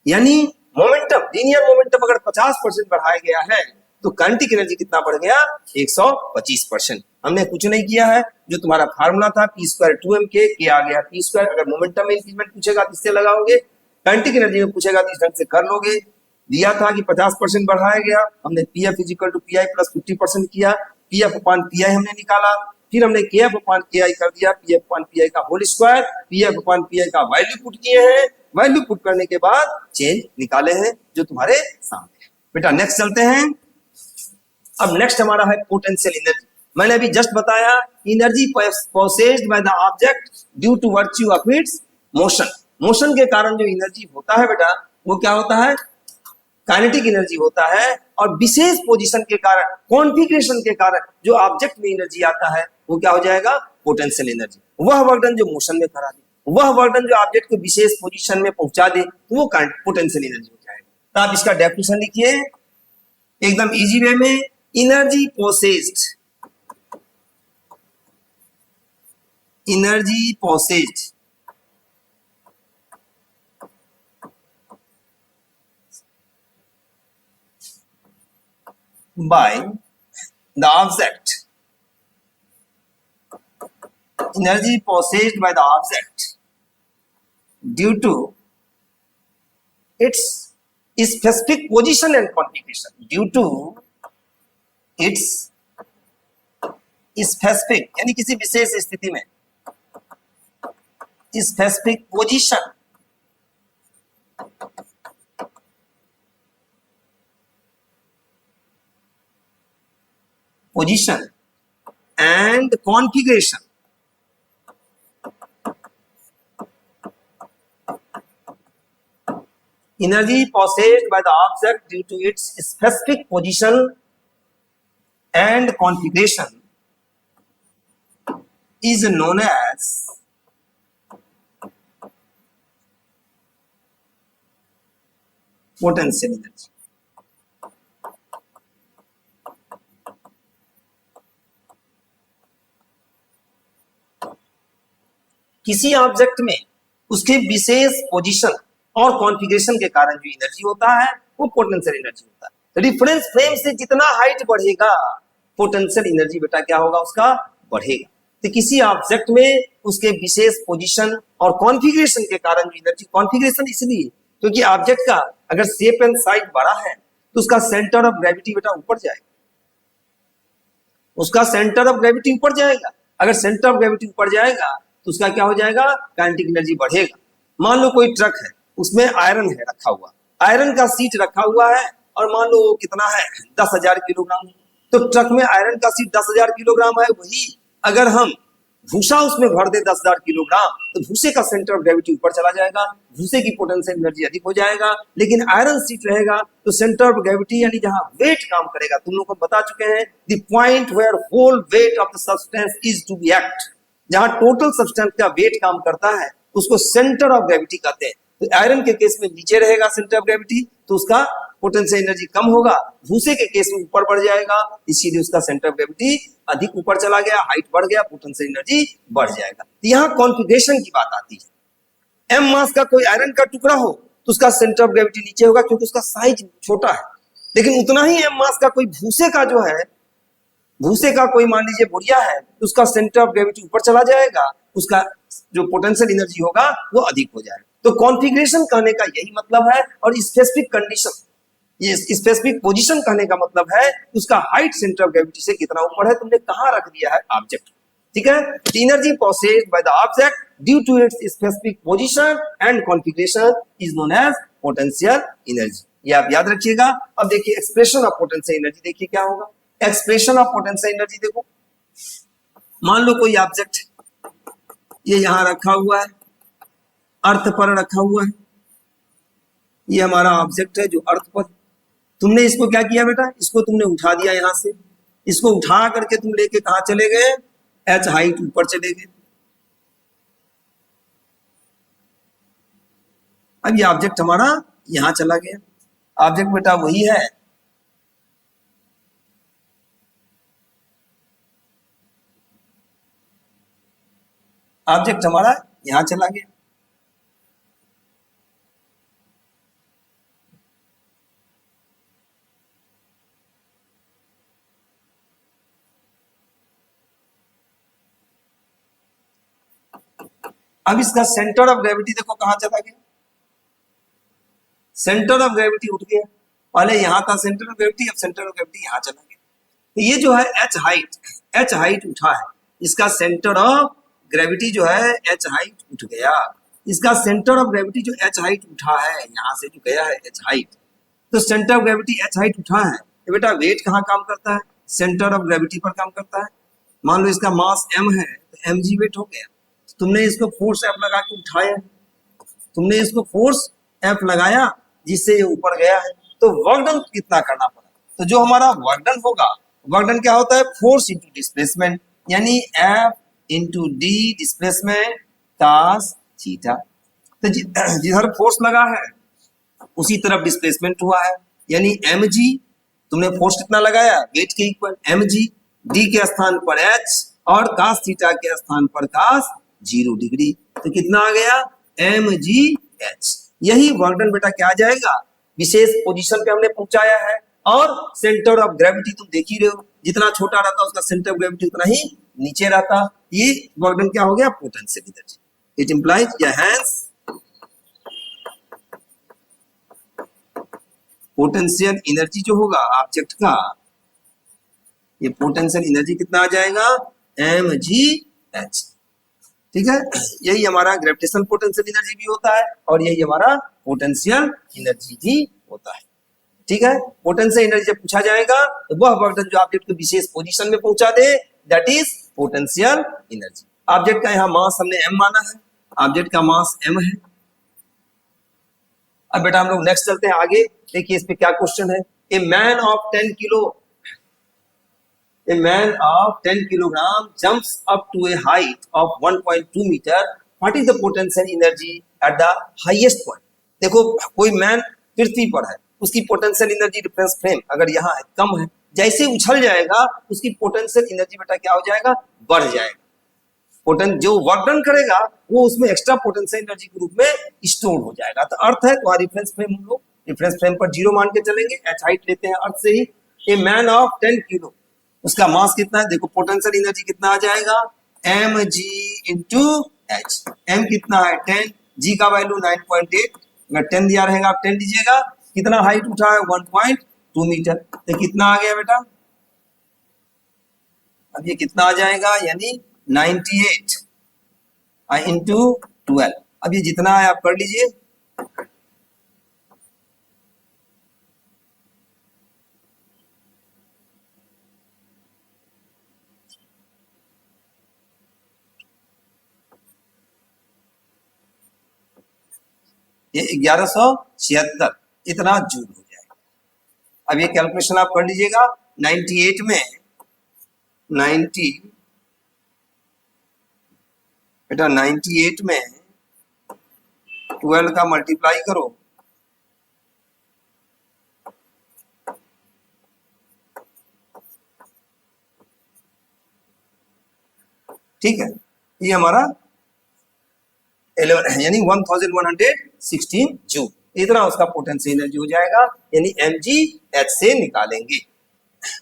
यानी मोमेंटम, लीनियर मोमेंटम अगर 50% बढ़ाया गया है तो काइनेटिक एनर्जी कितना बढ़ गया 125%। हमने कुछ नहीं किया है, जो तुम्हारा फार्मूला था पी स्क्वायर 2m के आ गया पी स्क्वायर। अगर मोमेंटम में इंक्रीमेंट पूछेगा तो इससे लगाओगे, काइनेटिक एनर्जी में पूछेगा तो इस ढंग से कर लोगे। दिया था कि 50% बढ़ाया गया, हमने P F is equal to P I plus 50% किया, P F upon P I हमने निकाला, फिर हमने के एफ अपॉन के आई कर दिया, P F upon P I का whole square, P F upon P I का वैल्यू पुट किए हैं, वैल्यू पुट करने के बाद चेंज निकाले हैं जो तुम्हारे सामने है। बेटा नेक्स्ट चलते हैं। अब नेक्स्ट हमारा है पोटेंशियल एनर्जी। मैंने अभी जस्ट बताया energy possessed by the object due to virtue of its motion. Motion के कारण जो एनर्जी होता है बेटा वो क्या होता है, काइनेटिक एनर्जी होता है, और विशेष पोजीशन के कारण, कॉन्फिगरेशन के कारण जो ऑब्जेक्ट में एनर्जी आता है वो क्या हो जाएगा पोटेंशियल एनर्जी। वह वर्क डन जो मोशन में करा दे, वह वर्क डन जो ऑब्जेक्ट को विशेष पोजीशन में पहुंचा दे, तो वो पोटेंशियल एनर्जी हो जाएगा। तो आप इसका डेफिनेशन लिखिए एकदम इजी वे में, energy possessed, energy possessed by the object, energy possessed by the object due to its specific position and configuration, due to its specific यानी किसी विशेष स्थिति में specific position and configuration, energy possessed by the object due to its specific position and configuration is known as potential energy। किसी object में उसके विशेष position और configuration के कारण जो एनर्जी होता है वो पोटेंशियल एनर्जी होता है। तो रिफरेंस फ्रेम से जितना हाइट बढ़ेगा पोटेंशियल एनर्जी बेटा क्या होगा उसका बढ़ेगा। तो किसी ऑब्जेक्ट में उसके विशेष पोजीशन और कॉन्फ़िगरेशन के कारण जो एनर्जी, कॉन्फ़िगरेशन इसलिए क्योंकि ऑब्जेक्ट का अगर शेप एंड साइज बड़ा है तो उसका सेंटर ऑफ ग्रेविटी बेटा ऊपर जाएगा, उसका सेंटर ऑफ ग्रेविटी ऊपर जाएगा। अगर सेंटर ऑफ ग्रेविटी ऊपर जाएगा तो उसका क्या हो जाएगा काइनेटिक एनर्जी बढ़ेगा। मान लो कोई ट्रक है उसमें आयरन है रखा हुआ, आयरन का सीट रखा हुआ है और मान लो कितना है 10,000 किलोग्राम, तो ट्रक में आयरन का सीट 10,000 किलोग्राम है, वही अगर हम भूसा उसमें भर दे 10,000 किलोग्राम तो भूसे का सेंटर ऑफ ग्रेविटी ऊपर चला जाएगा, भूसे की पोटेंशियल एनर्जी अधिक हो जाएगा। लेकिन आयरन सीट रहेगा तो सेंटर ऑफ ग्रेविटी यानी जहां वेट काम करेगा, तुम लोग को बता चुके हैं the point where whole weight of the substance is to be act, जहां टोटल सब्सटेंस का वेट काम करता है उसको सेंटर ऑफ ग्रेविटी कहते हैं। तो आयरन के केस में नीचे रहेगा सेंटर ऑफ ग्रेविटी तो उसका पोटेंशियल एनर्जी कम होगा, भूसे के केस में ऊपर बढ़ जाएगा, इसीलिए उसका सेंटर ऑफ ग्रेविटी अधिक ऊपर चला गया, हाइट बढ़ गया, पोटेंशियल एनर्जी बढ़ जाएगा। तो यहाँ कॉन्फ़िगरेशन की बात आती है। एम मास का कोई आयरन का टुकड़ा हो तो उसका सेंटर ऑफ ग्रेविटी नीचे होगा क्योंकि उसका साइज छोटा है, लेकिन उतना ही एम मास का कोई भूसे का जो है भूसे का कोई मान लीजिए बुढ़िया है तो उसका सेंटर ऑफ ग्रेविटी ऊपर चला जाएगा, उसका जो पोटेंशियल एनर्जी होगा वो अधिक हो जाएगा। तो कॉन्फ़िगरेशन कहने का यही मतलब है, और स्पेसिफिक कंडीशन, ये स्पेसिफिक पोजीशन कहने का मतलब है उसका हाइट सेंटर ऑफ ग्रेविटी से कितना ऊपर है, तुमने कहां रख दिया है ऑब्जेक्ट। ठीक है, energy possessed by the object due to its specific position and configuration is known as potential energy. ये आप याद रखिएगा। अब देखिए एक्सप्रेशन ऑफ पोटेंशियल एनर्जी, देखिए क्या होगा एक्सप्रेशन ऑफ पोटेंशियल एनर्जी। देखो मान लो कोई ऑब्जेक्ट ये यहां रखा हुआ है, अर्थ पर रखा हुआ है, ये हमारा ऑब्जेक्ट है जो अर्थ पर, तुमने इसको क्या किया बेटा, इसको तुमने उठा दिया यहां से, इसको उठा करके तुम लेके कहां चले गए, एच हाइट ऊपर चले गए। अब ये ऑब्जेक्ट हमारा यहां चला गया, ऑब्जेक्ट बेटा वही है, ऑब्जेक्ट हमारा यहां चला गया। अब इसका सेंटर ऑफ ग्रेविटी देखो कहां चला गया, सेंटर ऑफ ग्रेविटी उठ गया, पहले यहां था सेंटर ऑफ ग्रेविटी, अब सेंटर ऑफ ग्रेविटी यहां चला गया। तो ये जो है एच हाइट उठा है, इसका सेंटर ऑफ ग्रेविटी जो है एच हाइट उठ गया, इसका सेंटर ऑफ ग्रेविटी जो एच हाइट उठा है यहां से जो गया है एच हाइट, तो centre of gravity H height उठा है, तो बेटा वेट कहां काम करता है, सेंटर ऑफ ग्रेविटी पर काम करता है। मान लो इसका मास m है तो mg वेट हो गया, तुमने इसको फोर्स F लगा के उठाया, तुमने इसको फोर्स F लगाया जिससे ये ऊपर गया है, तो वर्क डन कितना करना पड़ा, तो जो हमारा वर्क डन होगा, वर्क डन क्या होता है, फोर्स इनटू डिस्प्लेसमेंट, यानी F into D displacement cos theta. तो जिधर फोर्स लगा है उसी तरफ डिस्प्लेसमेंट हुआ है, यानी mg, तुमने फोर्स कितना लगाया, वेट के इक्वल mg, d के स्थान पर h और cos थीटा के स्थान पर cos 0 डिग्री, तो कितना आ गया mgh। यही वर्क डन बेटा क्या आ जाएगा, विशेष पोजीशन पे हमने पहुंचाया है, और सेंटर ऑफ ग्रेविटी तुम देख ही रहे हो, जितना छोटा रहता उसका सेंटर ऑफ ग्रेविटी उतना ही नीचे रहता। ये वर्क डन क्या हो गया, पोटेंशियल एनर्जी। इट इंप्लाइज या हैंस पोटेंशियल एनर्जी जो होगा ऑब्जेक्ट का, ये पोटेंशियल एनर्जी कितना आ जाएगा, mgh। ठीक है, यही हमारा ग्रेविटेशनल पोटेंशियल एनर्जी भी होता है और यही हमारा पोटेंशियल एनर्जी भी होता है। ठीक है, पोटेंशियल एनर्जी जब पूछा जाएगा तो वह वर्क डन जो ऑब्जेक्ट को विशेष पोजीशन में पहुंचा दे, that is potential energy. Object का यहाँ मास हमने m माना है, ऑब्जेक्ट का मास m है। अब बेटा हम लोग नेक्स्ट चलते हैं आगे, देखिए इस पे क्या क्वेश्चन है। A man of 10 kilogram jumps up to a height of 1.2 meter. What is the potential energy at the highest point? देखो कोई मैन पृथ्वी पर है, उसकी पोटेंशियल एनर्जी रेफरेंस फ्रेम अगर यहाँ है कम है, जैसे उछल जाएगा उसकी पोटेंशियल एनर्जी बेटा क्या हो जाएगा, बढ़ जाएगा। जो वर्क डन करेगा वो उसमें एक्स्ट्रा पोटेंशियल एनर्जी के रूप में स्टोर हो जाएगा। तो अर्थ है तो रेफरेंस फ्रेम, हम लोग रेफरेंस फ्रेम पर 0 मान के चलेंगे, एच हाइट लेते हैं अर्थ से ही। ए मैन ऑफ 10 किलो, उसका मास कितना है, देखो पोटेंशियल एनर्जी कितना आ जाएगा, mg इंटू एच। m कितना है 10, g का वैल्यू 9.8, अगर 10 दिया रहेगा आप 10 दीजिएगा, कितना हाइट उठा है 1.2 मीटर, तो कितना आ गया बेटा, अब ये कितना आ जाएगा, यानी 98 इंटू 12। अब ये जितना है आप कर लीजिए, ये 1176 इतना जूल हो जाएगा। अब ये कैलकुलेशन आप कर लीजिएगा, 98 में 90 बेटा 98 में 12 का मल्टीप्लाई करो, ठीक है, ये हमारा 11 यानी 1116 जूल, इतना उसका पोटेंशियल एनर्जी हो जाएगा, यानी mgh से निकालेंगे।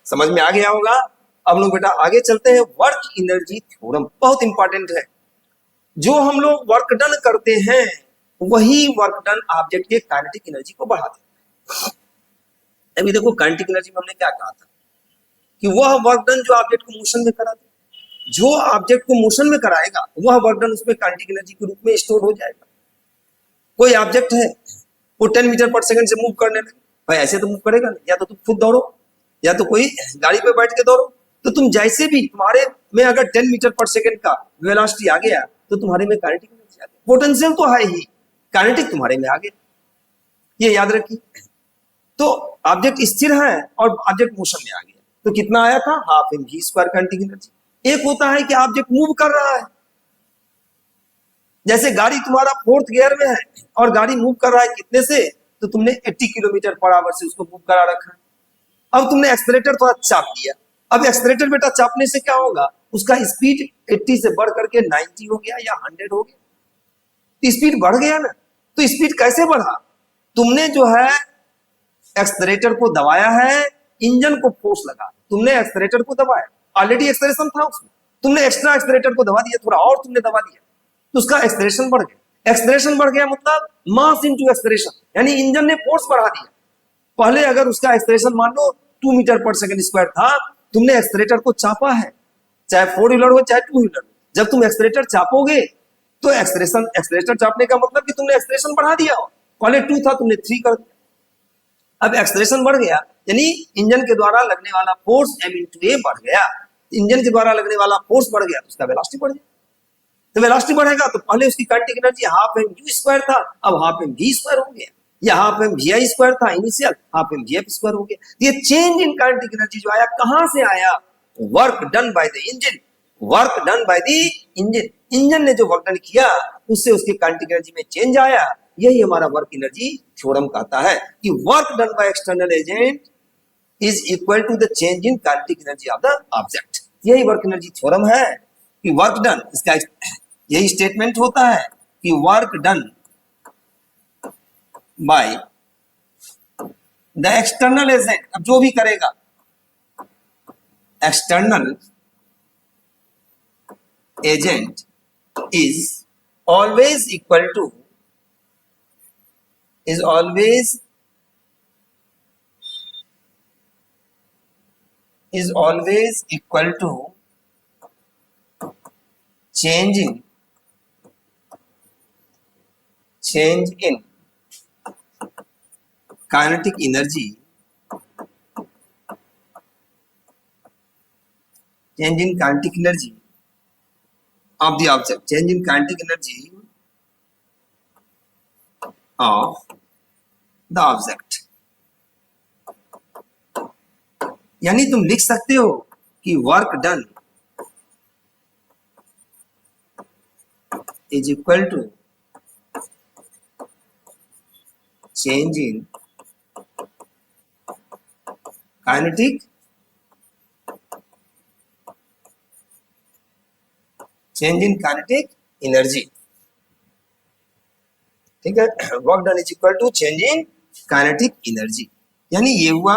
समझ में आ गया होगा। अब लोग बेटा आगे चलते हैं। वर्क एनर्जी थ्योरम बहुत इंपॉर्टेंट है। जो हम लोग वर्क डन करते हैं वही वर्क डन ऑब्जेक्ट के काइनेटिक एनर्जी को बढ़ा देता है। अभी देखो काइनेटिक एनर्जी में हमने क्या कहा था कि वह वर्क डन जो ऑब्जेक्ट को मोशन में करा दे, जो ऑब्जेक्ट को मोशन में कराएगा वह वर्क डन उसमें काइनेटिक एनर्जी के रूप में स्टोर हो जाएगा। कोई ऑब्जेक्ट है वो 10 मीटर पर सेकंड से मूव करने लगे, भाई ऐसे तो मूव करेगा नहीं, या तो तुम खुद दौड़ो या तो कोई गाड़ी पे बैठ के दौड़ो, तो तुम जैसे भी तुम्हारे में अगर 10 मीटर पर सेकंड का वेलोसिटी आ गया तो तुम्हारे में काइनेटिक एनर्जी आ गई। पोटेंशियल तो है ही, काइनेटिक तुम्हारे में आ गया, ये याद रखिए। तो ऑब्जेक्ट स्थिर है और ऑब्जेक्ट मोशन में आ गया तो कितना आया था, half M G square kinetic energy. एक होता है कि ऑब्जेक्ट मूव कर रहा है, जैसे गाड़ी तुम्हारा 4th गियर में है और गाड़ी मूव कर रहा है कितने से, तो तुमने 80 किलोमीटर पर आवर से उसको मूव करा रखा है। अब तुमने एक्सीलरेटर थोड़ा चाप दिया, अब एक्सीलरेटर बेटा चापने से क्या होगा, उसका स्पीड 80 से बढ़ करके 90 हो गया या 100 हो गया, तो स्पीड बढ़ गया ना। तो स्पीड कैसे बढ़ा, तुमने जो है एक्सीलरेटर को दबाया है, इंजन को फोर्स लगा, तुमने एक्सीलरेटर को दबाया, ऑलरेडी एक्सीलरेशन था उसमें, तुमने एक्स्ट्रा एक्सीलरेटर को दबा दिया, थोड़ा और तुमने दबा दिया तो उसका एक्सीलरेशन बढ़ गया। एक्सीलरेशन बढ़ गया मतलब मास इनटू एक्सीलरेशन, यानी इंजन ने फोर्स बढ़ा दिया। पहले अगर उसका एक्सीलरेशन मान लो 2 मीटर पर सेकंड स्क्वायर था, तुमने एक्सीलरेटर को चापा है, चाहे 4 व्हीलर हो चाहे 2 व्हीलर। जब तुम एक्सीलरेटर चापोगे तो एक्सीलरेटर चापने का मतलब कि तुमने एक्सीलरेशन बढ़ा दिया, पहले 2 था तुमने 3 कर दिया। अब एक्सीलरेशन बढ़ गया यानी इंजन के द्वारा लगने वाला फोर्स m × a बढ़ गया, इंजन के द्वारा लगने वाला फोर्स बढ़ गया तो उसका वेलोसिटी बढ़ गया। तो वेलोसिटी बढ़ेगा तो पहले उसकी kinetic energy half M U square था, अब हाफ एम वी स्क्वायर हो गया, या half M V I square था initial, half M V F square हो गया। ये चेंज इन काइनेटिक एनर्जी जो आया कहां से आया, work done by the engine, work done by the engine. Engine ने जो वर्क डन किया उससे उसकी काइनेटिक एनर्जी में चेंज आया। यही हमारा वर्क एनर्जी थ्योरम कहता है कि work done by external agent is equal to the change in kinetic energy of the object. यही वर्क एनर्जी थ्योरम है कि वर्क डन, इसका यही स्टेटमेंट होता है कि work done by the external agent, अब जो भी करेगा external agent is always equal to, is always equal to change in kinetic energy, change in kinetic energy of the object, change in kinetic energy of the object। यानी तुम लिख सकते हो कि work done is equal to change in kinetic energy. ठीक है, work done is equal to change in kinetic energy, यानी ये हुआ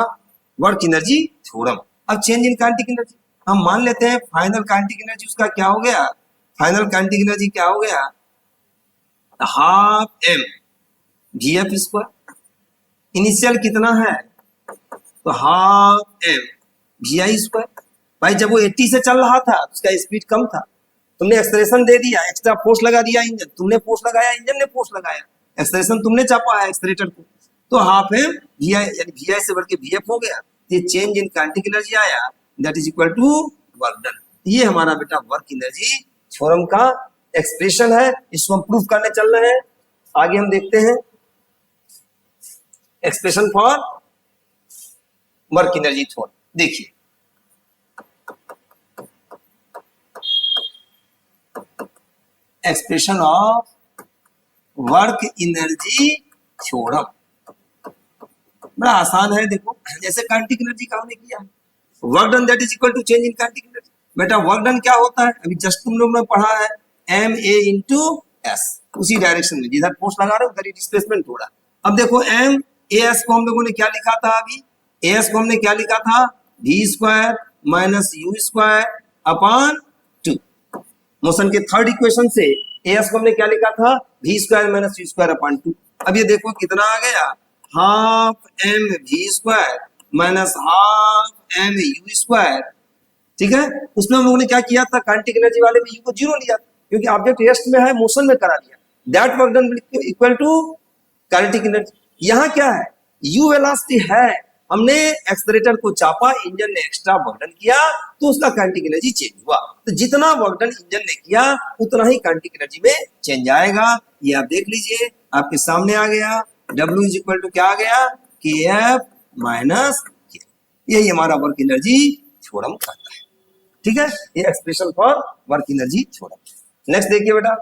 वर्क एनर्जी थ्योरम। अब चेंज इन काइनेटिक एनर्जी हम मान लेते हैं फाइनल काइनेटिक एनर्जी उसका क्या हो गया, फाइनल काइनेटिक एनर्जी क्या हो गया, half M V F square. Initial कितना है, तो half M V I square. भाई जब वो 80 से चल रहा था उसका स्पीड कम था, तुमने एक्सेलरेशन दे दिया, एक्स्ट्रा फोर्स लगा दिया, इंजन तुमने फोर्स लगाया, इंजन ने फोर्स लगाया, एक्सेलरेशन तुमने चापा है एक्सेलरेटर को, तो हाफ एम वी आई यानी वी आई से बढ़ के वी एफ हो गया। ये चेंज इन काइनेटिक एनर्जी आया, that is equal to work done. ये हमारा बेटा वर्क एनर्जी थ्योरम का एक्सप्रेशन है, इसको हम प्रूफ करने चल रहे हैं। आगे हम देखते हैं expression for work energy theorem. देखिए expression of work energy theorem बड़ा आसान है। देखो जैसे काइनेटिक एनर्जी का हमने किया, work done that is equal to change in kinetic energy. बेटा वर्क डन क्या होता है, अभी जस्ट तुम लोग ने पढ़ा है एम ए इंटू एस, उसी डायरेक्शन में जिधर फोर्स लगा रहे हो उधर ही डिस्प्लेसमेंट हो रहा है। अब देखो एम ए एस को हम लोगों ने क्या लिखा था, अभी ए एस को हमने क्या लिखा था, V square minus U square upon 2। Motion के थर्ड इक्वेशन से एस को हमने क्या लिखा था, V square minus U square upon 2। अब ये देखो कितना आ गया, half M V square minus half M U square. ठीक है, उसमें हम लोगों ने क्या किया था, काइनेटिक एनर्जी वाले में यू को जीरो लिया क्योंकि ऑब्जेक्ट रेस्ट में है, मोशन में करा लिया, that work done equal to kinetic energy. यहाँ क्या है, यू वेलोसिटी है, हमने एक्सेलरेटर को चापा, इंजन ने एक्स्ट्रा वर्क डन किया तो उसका काइनेटिक एनर्जी चेंज हुआ। तो जितना वर्क डन इंजन ने किया उतना ही काइनेटिक एनर्जी में चेंज आएगा। ये आप देख लीजिए, आपके सामने आ गया, W इज इक्वल टू क्या आ गया, KF माइनस K। यही हमारा वर्क एनर्जी थ्योरम कहता है। ठीक है, ये expression for work energy theorem. Next देखिए बेटा,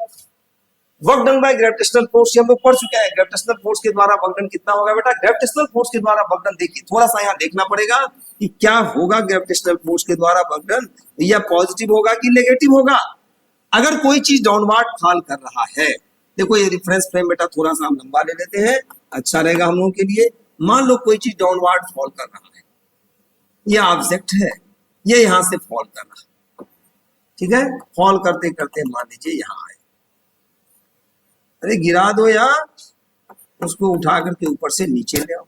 work done by gravitational force, हम लोग पढ़ चुके हैं। ग्रेविटेशनल फोर्स के द्वारा वर्क डन कितना होगा बेटा, ग्रेविटेशनल फोर्स के द्वारा वर्क डन देखिए, थोड़ा सा यहाँ देखना पड़ेगा कि क्या होगा ग्रेविटेशनल फोर्स के द्वारा वर्क डन, या पॉजिटिव होगा कि नेगेटिव होगा। अगर कोई चीज डाउनवर्ड फॉल कर रहा है, देखो ये रिफरेंस फ्रेम बेटा थोड़ा सा हम लंबा ले लेते हैं, अच्छा रहेगा हम लोगों के लिए। मान लो कोई चीज डाउनवर्ड फॉल कर रहा है, ये ऑब्जेक्ट है, ये यहां से फॉल कर रहा है। ठीक है, फॉल करते करते मान लीजिए यहां आए, अरे गिरा दो या उसको उठा करके ऊपर से नीचे ले आओ।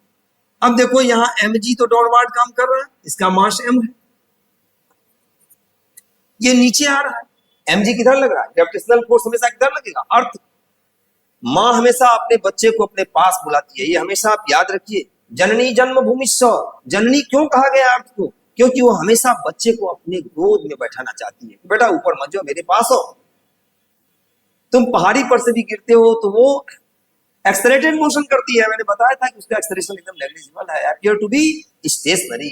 अब देखो यहाँ mg तो डाउनवर्ड काम कर रहा है, इसका मास m है, ये नीचे आ रहा है, mg किधर लग रहा है, ग्रेविटेशनल फोर्स हमेशा किधर लगेगा, अर्थ। माँ हमेशा अपने बच्चे को अपने पास बुलाती है, ये हमेशा आप याद रखिए। जननी जन्मभूमि स, जननी क्यों कहा गया अर्थ को, क्योंकि वो हमेशा बच्चे को अपने गोद में बैठाना चाहती है, बेटा ऊपर मत जाओ, मेरे पास हो। तुम पहाड़ी पर से भी गिरते हो तो वो एक्सेलरेटेड मोशन करती है, मैंने बताया था कि उसका एक्सेलरेशन एकदम नेग्लिजिबल है, अपीयर टू बी स्टेशनरी।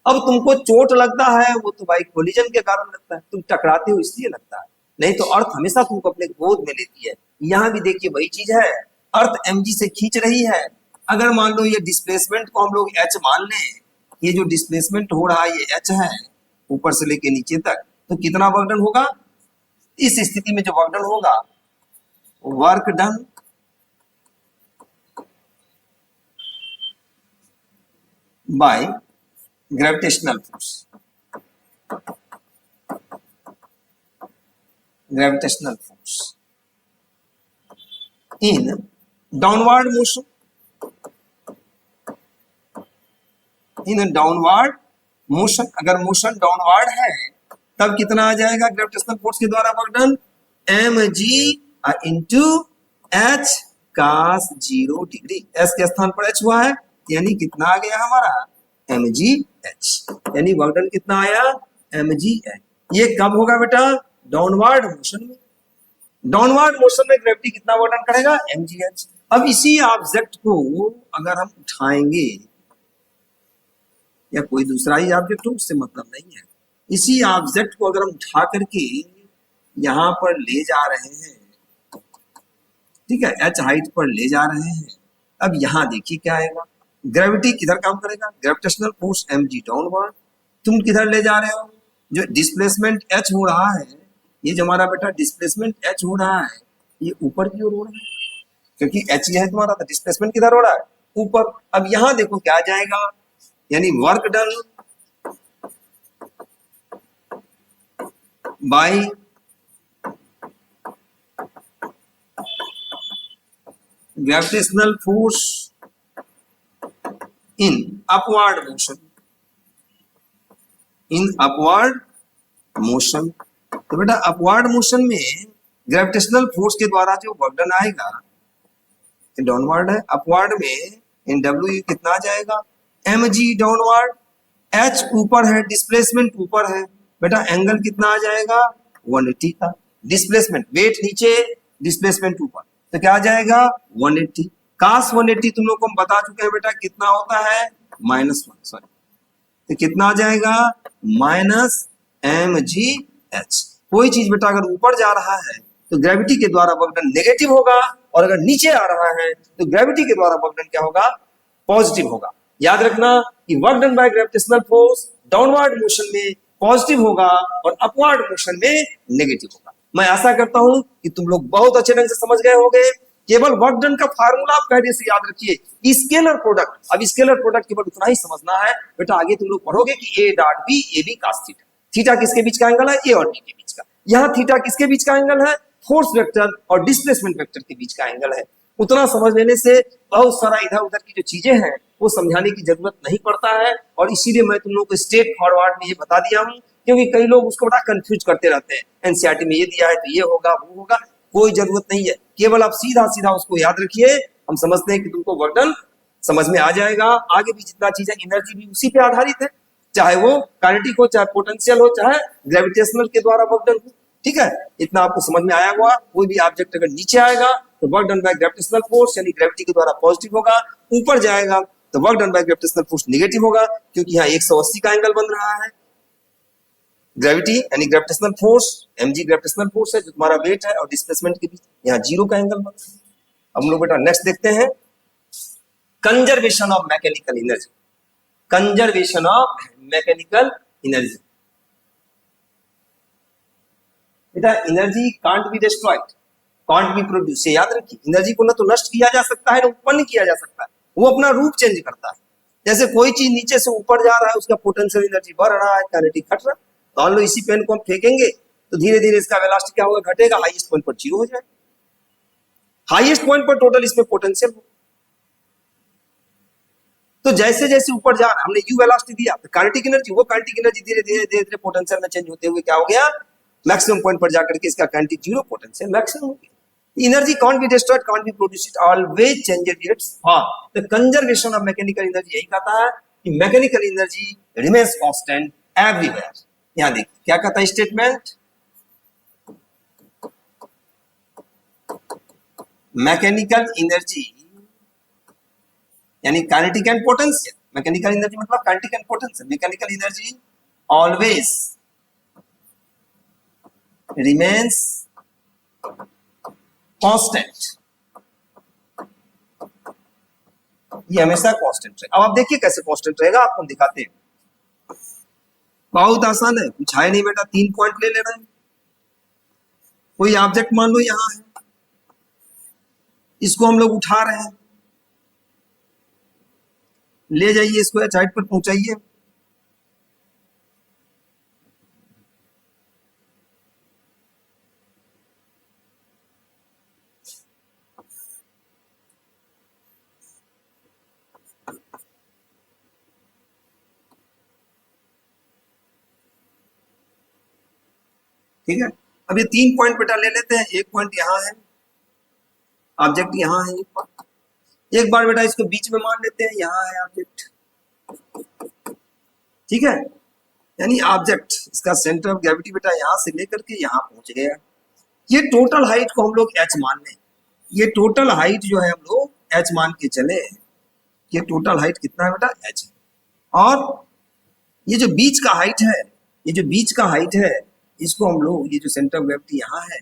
अब तुमको चोट लगता है वो तो भाई कोलिजन के कारण लगता है, तुम टकराते हो इसलिए लगता है, नहीं तो अर्थ हमेशा तुमको अपने गोद में लेती है। यहाँ भी देखिए वही चीज है, अर्थ mg से खींच रही है। अगर मान लो ये डिस्प्लेसमेंट को हम लोग h मान लें, ये जो डिस्प्लेसमेंट हो रहा है ये h है, ऊपर से लेके नीचे तक, तो कितना वर्क डन होगा, इस स्थिति में जो वर्क डन होगा, work done by gravitational force, gravitational force in downward motion, in downward motion. अगर मोशन डाउनवर्ड है तब कितना आ जाएगा ग्रेविटेशनल फोर्स के द्वारा work done, mg into h cos 0 degree. s के स्थान पर h हुआ है, यानी कितना आ गया हमारा mg h, यानी वर्क डन कितना आया mg h। ये कब होगा बेटा, डाउनवर्ड मोशन में। डाउनवर्ड मोशन में ग्रेविटी कितना वर्क डन करेगा, mg h। अब इसी ऑब्जेक्ट को अगर हम उठाएंगे, या कोई दूसरा ही ऑब्जेक्ट हो उससे मतलब नहीं है, इसी ऑब्जेक्ट को अगर हम उठा करके यहां पर ले जा रहे हैं, ठीक है, h हाइट पर ले जा रहे हैं, अब यहां देखिए क्या आएगा, ग्रेविटी किधर काम करेगा, ग्रेविटेशनल फोर्स mg डाउनवर्ड, तुम किधर ले जा रहे हो, जो डिस्प्लेसमेंट h हो रहा है, ये जो हमारा बेटा डिस्प्लेसमेंट h हो रहा है, ये ऊपर की ओर हो रहा है, क्योंकि h ये है तुम्हारा, तो डिस्प्लेसमेंट किधर हो रहा है, ऊपर। अब यहां देखो क्या आ जाएगा, यानी work done by gravitational force in upward motion, in upward motion. तो बेटा अपवर्ड मोशन में ग्रेविटेशनल फोर्स के द्वारा जो वर्क डन आएगा, डाउनवर्ड है, अपवर्ड में इन W कितना आ जाएगा, mg डाउनवर्ड, h ऊपर है, डिस्प्लेसमेंट ऊपर है, बेटा एंगल कितना आ जाएगा 180 का, डिस्प्लेसमेंट वेट नीचे, डिस्प्लेसमेंट ऊपर, तो क्या आ जाएगा 180। cos 180 तुम लोग को हम बता चुके हैं बेटा कितना होता है -1, सॉरी, तो कितना आ जाएगा -mgh। कोई चीज बेटा अगर ऊपर जा रहा है तो ग्रेविटी के द्वारा वर्क डन नेगेटिव होगा, और अगर नीचे आ रहा है तो ग्रेविटी के द्वारा वर्क डन क्या होगा, पॉजिटिव होगा। याद रखना कि work done by gravitational force downward motion में पॉजिटिव होगा और अपवर्ड मोशन में नेगेटिव होगा। मैं आशा करता हूं कि तुम लोग बहुत अच्छे ढंग से समझ गए होंगे। केवल वर्क डन का फार्मूला आप कैसे से याद रखिए, स्केलर प्रोडक्ट। अब स्केलर प्रोडक्ट केवल उतना ही समझना है बेटा, आगे तुम लोग पढ़ोगे कि A dot B A B cos theta. Theta किसके बीच का एंगल है, ए और बी के बीच का। यहाँ थीटा किसके बीच का एंगल है, फोर्स वेक्टर और डिस्प्लेसमेंट वेक्टर के बीच का एंगल है। उतना समझ लेने से बहुत सारा इधर उधर की जो चीजें हैं वो समझाने की जरूरत नहीं पड़ता है। और इसीलिए मैं तुम लोग को स्ट्रेट फॉरवर्ड में ये बता दिया हूँ, क्योंकि कई लोग उसको बड़ा कंफ्यूज करते रहते हैं, एनसीईआरटी में ये दिया है तो ये होगा वो होगा। कोई जरूरत नहीं है, केवल आप सीधा सीधा उसको याद रखिए। हम समझते हैं कि तुमको वर्क डन समझ में आ जाएगा। आगे भी जितना चीज है, एनर्जी भी उसी पे आधारित है, चाहे वो काइनेटिक हो, चाहे पोटेंशियल हो, चाहे ग्रेविटेशनल के द्वारा वर्क डन हो। ठीक है, इतना आपको समझ में आया हुआ। कोई भी ऑब्जेक्ट अगर नीचे आएगा तो work done by gravitational force यानी ग्रेविटी के द्वारा पॉजिटिव होगा, ऊपर जाएगा तो work done by gravitational force negative होगा, क्योंकि यहाँ 180 का एंगल बन रहा है। ग्रेविटी यानी gravitational force, mg gravitational force है जो तुम्हारा वेट है, और डिस्प्लेसमेंट के बीच यहाँ 0 का एंगल बन रहा है। अब हम लोग बेटा नेक्स्ट देखते हैं, conservation of mechanical energy. Conservation of mechanical energy. बेटा energy can't be destroyed, can't be produce. याद रखिए, एनर्जी को ना तो नष्ट किया जा सकता है ना उत्पन्न किया जा सकता है, वो अपना रूप चेंज करता है। जैसे कोई चीज नीचे से ऊपर जा रहा है, उसका पोटेंशियल एनर्जी बढ़ रहा है, काइनेटिक घट रहा है। मान लो इसी पेन को हम फेंकेंगे तो धीरे धीरे इसका वेलोसिटी क्या होगा, घटेगा, हाईएस्ट पॉइंट पर 0 हो जाएगा। हाईएस्ट पॉइंट पर टोटल इसमें पोटेंशियल हो। तो जैसे जैसे ऊपर जा रहा, हमने यू वेलोसिटी दिया तो काइनेटिक एनर्जी, वो काइनेटिक एनर्जी धीरे धीरे धीरे धीरे पोटेंशियल में चेंज होते हुए क्या हो गया, मैक्सिमम पॉइंट पर जाकर के इसका काइनेटिक 0, पोटेंशियल मैक्सिमम हो गया। Energy can't be destroyed, can't be produced, always changes its form. The conservation of mechanical energy यही कहता है कि mechanical energy remains constant everywhere. यहां देखिए क्या कहता है स्टेटमेंट, मैकेनिकल एनर्जी यानी kinetic and potential. Mechanical energy मतलब kinetic and potential. Mechanical energy always remains constant, ये हमेशा कांस्टेंट रहेगा। अब आप देखिए कैसे कांस्टेंट रहेगा, आपको हम दिखाते हैं। बहुत आसान है, कुछ है नहीं बेटा, 3 पॉइंट ले लेना है। कोई ऑब्जेक्ट मान लो यहां है, इसको हम लोग उठा रहे हैं, ले जाइए इसको एच हाइट पर पहुंचाइए। ठीक है, अब ये 3 पॉइंट बेटा ले लेते हैं। एक पॉइंट यहां है, ऑब्जेक्ट यहां है एक बार बेटा इसको बीच में मान लेते हैं, यहां है ऑब्जेक्ट। ठीक है, यानी ऑब्जेक्ट इसका सेंटर ऑफ ग्रेविटी बेटा यहां से लेकर के यहां पहुंच गया। ये टोटल हाइट को हम लोग h मान लें। ये टोटल हाइट जो है हम लोग h मान के चले, ये टोटल हाइट कितना है बेटा, h है। और ये जो बीच का हाइट है, ये जो बीच का हाइट है, इसको हम लोग, ये जो सेंटर ऑफ ग्रेविटी यहाँ है,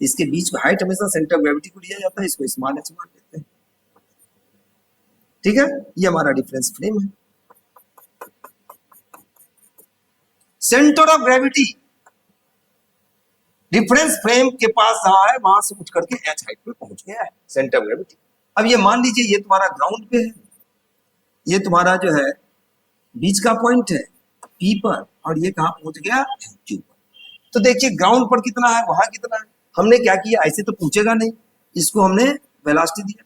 इसके बीच का हाइट हमेशा सेंटर ऑफ ग्रेविटी को लिया जाता है, इसको स्मॉल h मान लेते हैं। ठीक है, ये हमारा डिफरेंस फ्रेम है। Centre of gravity difference frame के पास रहा है, वहां से उठ करके h हाइट पे पहुंच गया है, सेंटर ऑफ ग्रेविटी। अब ये मान लीजिए ये तुम्हारा ग्राउंड पे है, ये तुम्हारा जो है बीच का पॉइंट है P पर, और ये कहां पहुंच गया, Q पर। तो देखिए ग्राउंड पर कितना है, वहां कितना है। हमने क्या किया, ऐसे तो पूछेगा नहीं, इसको हमने वेलोसिटी दिया।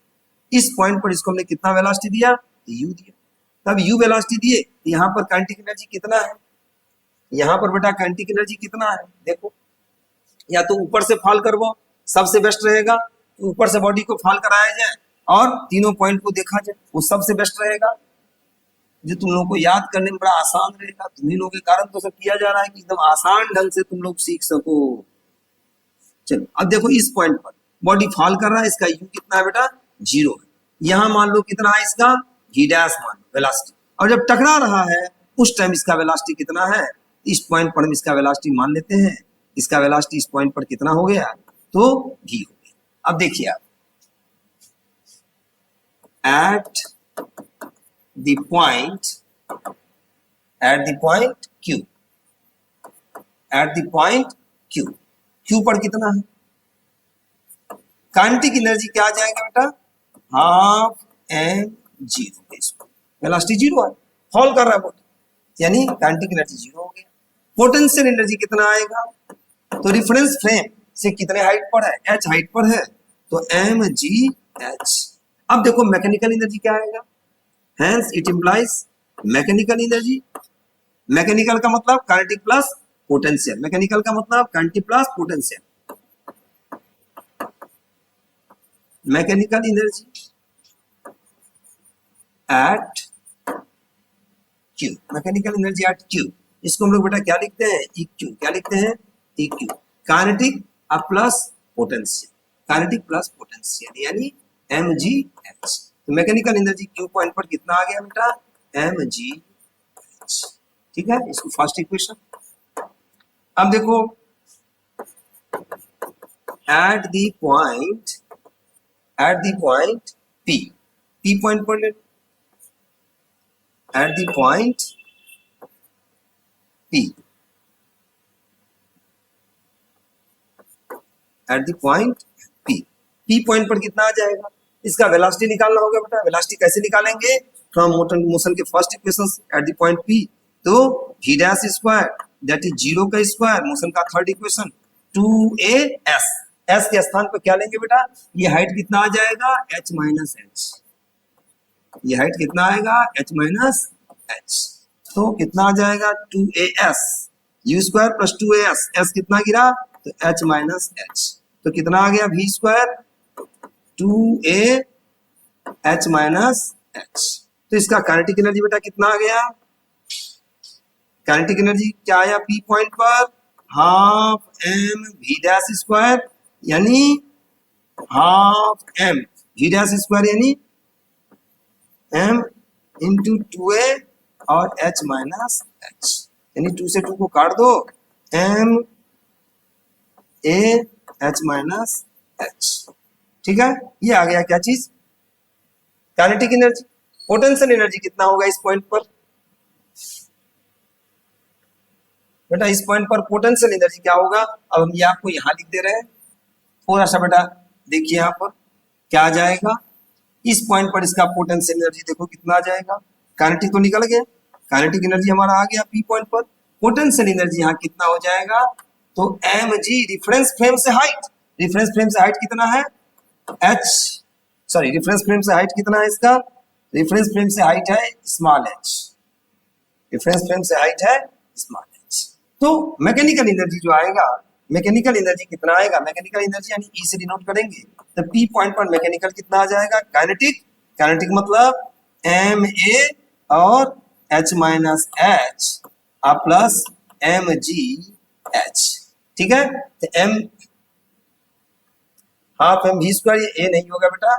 इस पॉइंट पर इसको हमने कितना वेलोसिटी दिया, u दिया। तब u वेलोसिटी दिए, यहाँ पर काइनेटिक एनर्जी कितना है, यहाँ पर बेटा काइनेटिक एनर्जी कितना है, देखो। या तो ऊपर से फॉल करवाओ, सबसे बेस्ट रहेगा, ऊपर से बॉडी को फॉल कराया जाए और तीनों पॉइंट को देखा जाए, वो सबसे बेस्ट रहेगा, जो तुम लोगों को याद करने में बड़ा आसान रहेगा। तुम्हीं लोगों के कारण तो सब किया जा रहा है कि एकदम आसान ढंग से तुम लोग सीख सको। चलो अब देखो इस पॉइंट पर बॉडी फॉल कर रहा है, इसका यू कितना है बेटा, 0 है। यहाँ मान लो कितना है इसका, v डैश मान लो वेलोसिटी। और जब टकरा रहा है उस टाइम इसका वेलोसिटी कितना है, इस पॉइंट पर हम इसका वेलोसिटी मान लेते हैं। इसका वेलोसिटी इस पॉइंट पर कितना हो गया, तो v हो गया। अब देखिए आप, eight the point Q, eight the point Q, Q पर कितना है, काइनेटिक एनर्जी क्या आ जाएगा बेटा, half M zero, velocity zero है, फॉल कर रहा है बॉडी, यानी काइनेटिक एनर्जी जीरो हो गया। पोटेंशियल एनर्जी कितना आएगा, तो रिफरेंस फ्रेम से कितने हाइट पर है, एच हाइट पर है, तो एम जी एच। अब देखो मैकेनिकल एनर्जी क्या आएगा, hence it implies mechanical energy, mechanical का मतलब काइनेटिक प्लस पोटेंशियल, मैकेनिकल का मतलब kinetic plus potential, mechanical energy at Q, mechanical energy at Q, इसको हम लोग बेटा क्या लिखते हैं, ई क्यू, क्या लिखते हैं, E Q, kinetic plus potential, kinetic plus potential यानी एम जी एच। तो मैकेनिकल एनर्जी क्यू पॉइंट पर कितना आ गया बेटा, एम जी एच। ठीक है, इसको फर्स्ट इक्वेशन। अब देखो eight the point P, P point पर ले, eight the point P, eight the point P, P point पर कितना आ जाएगा, इसका वेलोसिटी निकालना होगा बेटा। वेलोसिटी कैसे निकालेंगे, फ्रॉम मोशन के first equation eight the point P, तो v dash square that is zero का स्क्वायर, मोशन का थर्ड इक्वेशन, 2as, s के स्थान पर क्या लेंगे बेटा, ये हाइट कितना आ जाएगा, h माइनस एच, ये हाइट कितना आएगा, h माइनस एच, तो कितना आ जाएगा 2as, u square plus 2as, s कितना गिरा, तो h माइनस एच, तो कितना आ गया v square 2a h minus H. तो इसका काइनेटिक एनर्जी बेटा कितना आ गया, काइनेटिक एनर्जी क्या आया पी पॉइंट पर, half M V dash square, यानी half M V dash square यानी एम इंटू 2a और h माइनस एच, यानी 2 से 2 को काट दो, M A H minus H. ठीक है, ये आ गया क्या चीज, काइनेटिक एनर्जी। पोटेंशियल एनर्जी कितना होगा इस पॉइंट पर बेटा, इस पॉइंट पर पोटेंशियल एनर्जी क्या होगा, अब हम ये आपको यहां लिख दे रहे हैं, थोड़ा सा बेटा देखिए यहाँ पर क्या आ जाएगा, इस पॉइंट पर इसका पोटेंशियल एनर्जी देखो कितना आ जाएगा, काइनेटिक तो निकल गया, काइनेटिक एनर्जी हमारा आ गया पी पॉइंट पर, पोटेंशियल एनर्जी यहाँ कितना हो जाएगा, तो एम जी रिफरेंस फ्रेम से हाइट, रिफरेंस फ्रेम से हाइट कितना है एच, सॉरी रिफरेंस फ्रेम से हाइट कितना है इसका, रिफरेंस फ्रेम से हाइट है स्मॉल एच, रिफरेंस फ्रेम से हाइट है स्मॉल एच। तो मैकेनिकल एनर्जी जो आएगा, मैकेनिकल एनर्जी कितना आएगा, मैकेनिकल एनर्जी यानी ई से डिनोट करेंगे, तो पी पॉइंट पर मैकेनिकल कितना आ जाएगा, काइनेटिक, काइनेटिक मतलब एम ए और H minus H plus M G H. ठीक है, तो M half M V square, ये ए नहीं होगा बेटा,